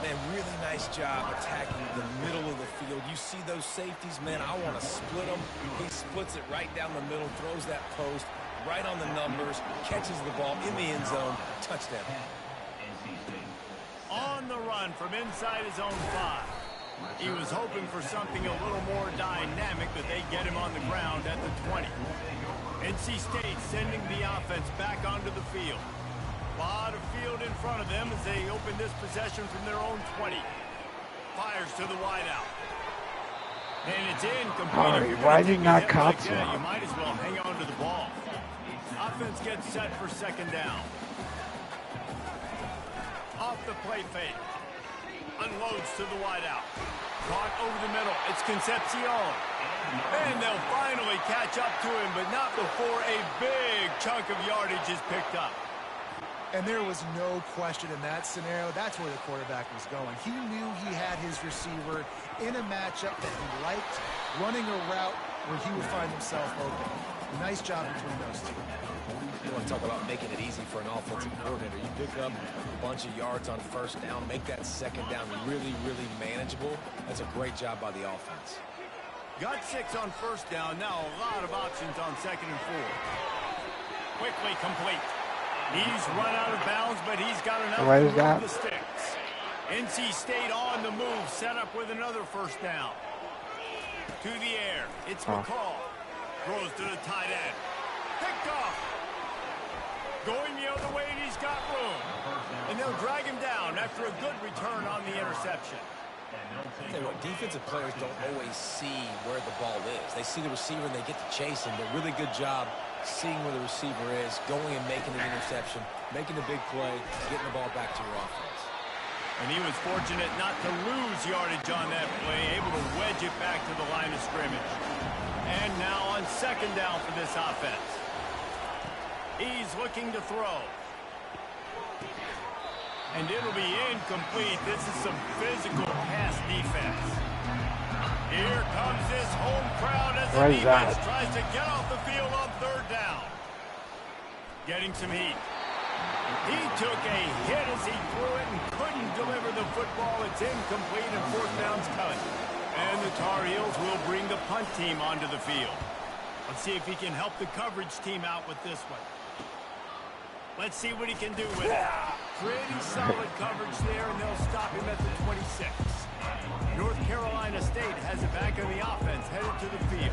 Man, really nice job attacking the middle of the field. You see those safeties, man, I want to split them. He splits it right down the middle, throws that post, right on the numbers, catches the ball in the end zone, touchdown. On the run from inside his own 5. He was hoping for something a little more dynamic, but they get him on the ground at the 20. NC State sending the offense back onto the field. A lot of field in front of them as they open this possession from their own 20. Fires to the wideout. And it's incomplete. Why did not catch it? You might as well hang on to the ball. Offense gets set for second down. Off the play fake. Unloads to the wideout. Caught over the middle. It's Concepcion. And they'll finally catch up to him, but not before a big chunk of yardage is picked up. And there was no question in that scenario. That's where the quarterback was going. He knew he had his receiver in a matchup that he liked, running a route where he would find himself open. Nice job between those two. You want to talk about making it easy for an offensive coordinator. You pick up a bunch of yards on first down, make that second down really, really manageable. That's a great job by the offense. Got 6 on first down. Now a lot of options on second and 4. Quickly complete. He's run out of bounds, but he's got enough to move the sticks. NC State on the move, set up with another first down. To the air, it's McCall. Throws to the tight end. Picked off. Going the other way, and he's got room. And they'll drag him down after a good return on the interception. I'll tell you what, defensive players don't always see where the ball is. They see the receiver and they get to chase him, but really good job seeing where the receiver is, going and making the interception, making the big play, getting the ball back to your offense. And he was fortunate not to lose yardage on that play, able to wedge it back to the line of scrimmage. And now on second down for this offense. He's looking to throw. And it'll be incomplete. This is some physical pass defense. Here comes this home crowd as the defense tries to get off the field on third down. Getting some heat. He took a hit as he threw it and couldn't deliver the football. It's incomplete and fourth down's coming. And the Tar Heels will bring the punt team onto the field. Let's see if he can help the coverage team out with this one. Let's see what he can do with it. Pretty solid coverage there, and they'll stop him at the 26. North Carolina State has it back on the offense, headed to the field.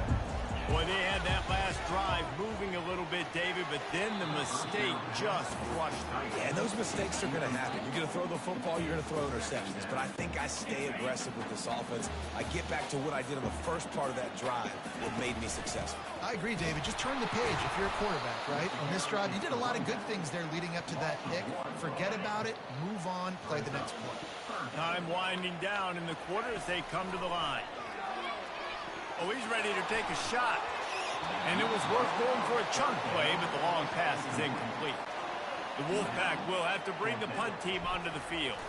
Boy, they had that last drive moving a little bit, David, but then the mistake just crushed them. Yeah, and those mistakes are going to happen. You're going to throw the football, you're going to throw interceptions. But I think I stay aggressive with this offense. I get back to what I did on the first part of that drive, what made me successful. I agree, David. Just turn the page if you're a quarterback, right? On this drive, you did a lot of good things there leading up to that pick. Forget about it, move on, play the next play. Time winding down in the quarter as they come to the line. Oh, he's ready to take a shot. And it was worth going for a chunk play, but the long pass is incomplete. The Wolfpack will have to bring the punt team onto the field.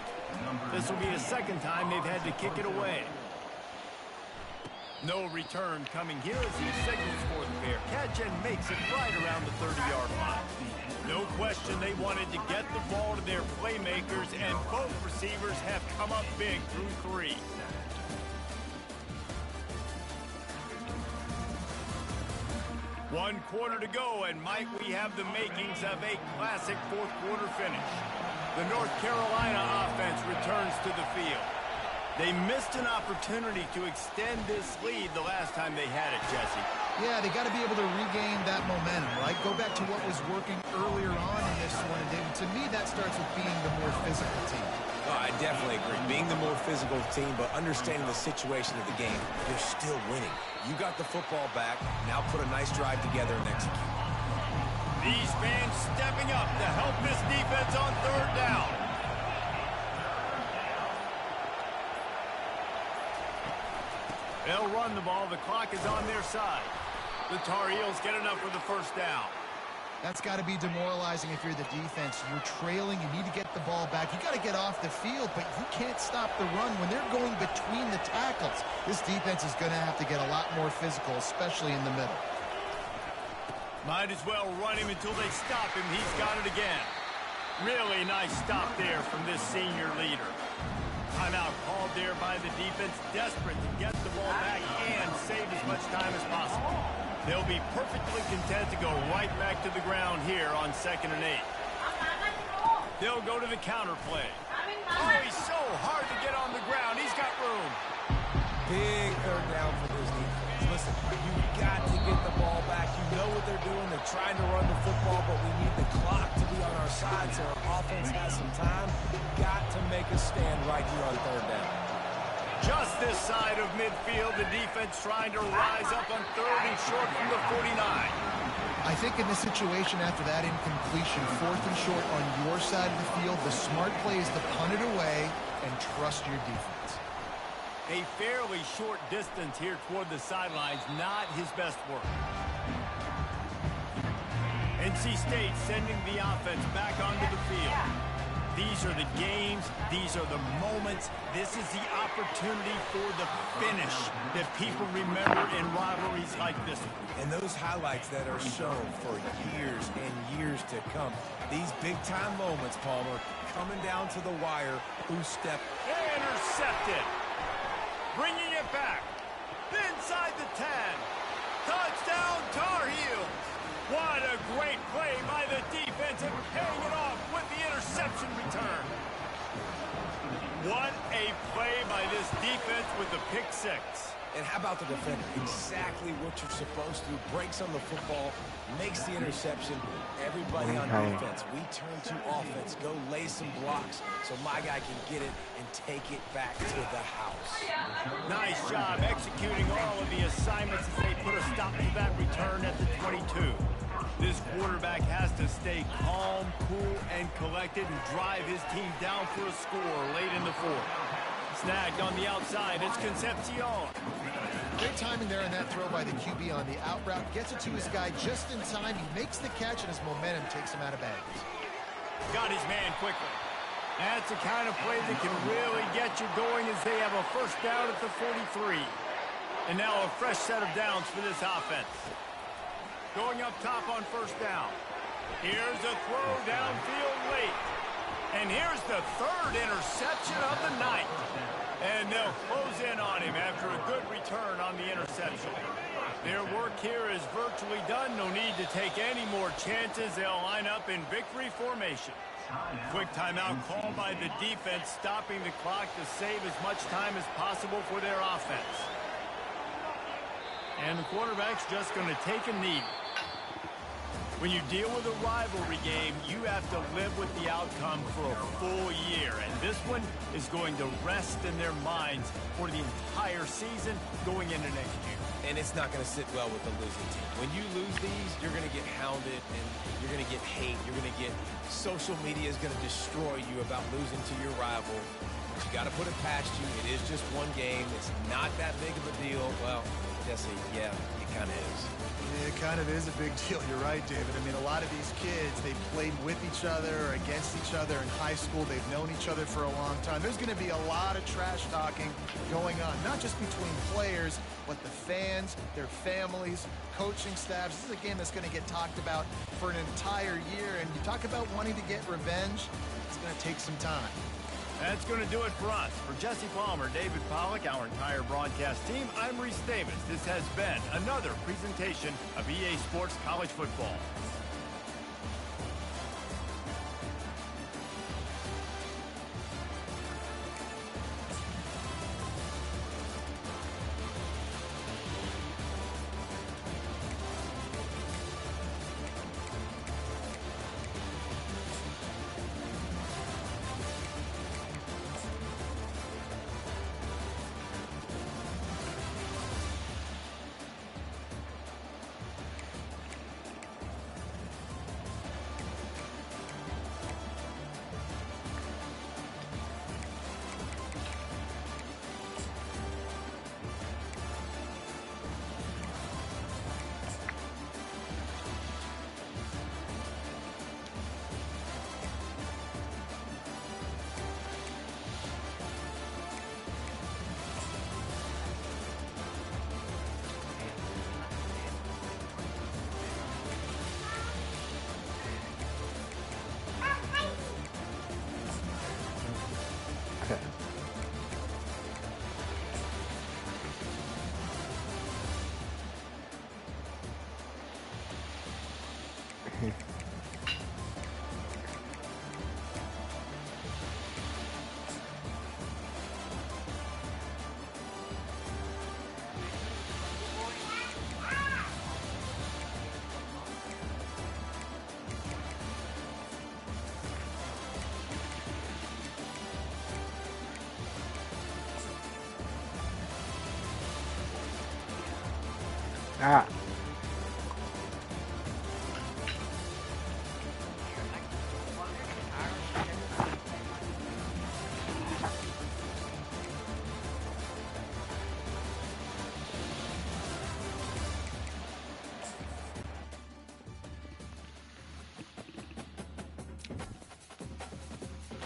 This will be the second time they've had to kick it away. No return coming here as he signals for the fair catch and makes it right around the 30-yard line. No question they wanted to get the ball to their playmakers, and both receivers have come up big through three. One quarter to go, and might we have the makings of a classic fourth quarter finish. The North Carolina offense returns to the field. They missed an opportunity to extend this lead the last time they had it, Jesse. Yeah, they got to be able to regain that momentum, right? Go back to what was working earlier on in this one. And David, to me, that starts with being the more physical team. Oh, I definitely agree. Being the more physical team, but understanding the situation of the game, you're still winning. You got the football back. Now put a nice drive together and execute. These fans stepping up to help this defense on third down. They'll run the ball. The clock is on their side. The Tar Heels get enough for the first down. That's got to be demoralizing if you're the defense. You're trailing. You need to get the ball back. You got to get off the field, but you can't stop the run when they're going between the tackles. This defense is going to have to get a lot more physical, especially in the middle. Might as well run him until they stop him. He's got it again. Really nice stop there from this senior leader. Timeout called there by the defense, desperate to get the ball back and save as much time as possible. They'll be perfectly content to go right back to the ground here on 2nd and 8. They'll go to the counter play. Oh, he's so hard to get on the ground. He's got room. Big third down for this defense. Listen, you've got to get the ball back. You know what they're doing. They're trying to run the football, but we need the clock to be on our side so our offense has some time. Got to make a stand right here on third down. Just this side of midfield, the defense trying to rise up on third and short from the 49. I think in this situation after that incompletion, 4th and short on your side of the field, the smart play is to punt it away and trust your defense. A fairly short distance here toward the sidelines, not his best work. NC State sending the offense back onto the field. These are the games, these are the moments, this is the opportunity for the finish that people remember in rivalries like this one. And those highlights that are shown for years and years to come. These big-time moments, Palmer, coming down to the wire, who stepped. Intercepted. Bringing it back. Inside the 10. Touchdown, Tar Heels. What a great play by the defense and paying it off with the interception return. What a play by this defense with the pick six. And how about the defender? Exactly what you're supposed to do. Breaks on the football, makes the interception. Everybody on defense, we turn to offense. Go lay some blocks so my guy can get it and take it back to the house. Nice job executing all of the assignments as they put a stop to that return at the 22. This quarterback has to stay calm, cool, and collected and drive his team down for a score late in the fourth. Snagged on the outside, it's Concepcion. Great timing there on that throw by the QB on the out route. Gets it to his guy just in time. He makes the catch, and his momentum takes him out of bounds. Got his man quickly. That's the kind of play that can really get you going as they have a first down at the 43. And now a fresh set of downs for this offense. Going up top on first down. Here's a throw downfield late. And here's the third interception of the night. And they'll close in on him after a good return on the interception. Their work here is virtually done. No need to take any more chances. They'll line up in victory formation. Quick timeout call by the defense, stopping the clock to save as much time as possible for their offense. And the quarterback's just going to take a knee. When you deal with a rivalry game, you have to live with the outcome for a full year. And this one is going to rest in their minds for the entire season going into next year. And it's not going to sit well with the losing team. When you lose these, you're going to get hounded and you're going to get hate. You're going to get social media is going to destroy you about losing to your rival. But you got to put it past you. It is just one game. It's not that big of a deal. Well, Jesse, yeah, it kind of is. It kind of is a big deal. You're right, David. I mean, a lot of these kids, they played with each other or against each other in high school. They've known each other for a long time. There's going to be a lot of trash talking going on, not just between players, but the fans, their families, coaching staffs. This is a game that's going to get talked about for an entire year. And you talk about wanting to get revenge, it's going to take some time. That's going to do it for us. For Jesse Palmer, David Pollack, our entire broadcast team, I'm Reese Davis. This has been another presentation of EA Sports College Football. Ah.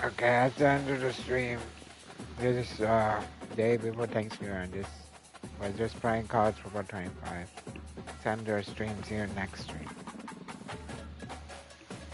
Okay, at the end of the stream, this is day before Thanksgiving. We're just playing College Football 25. Send our streams here next stream.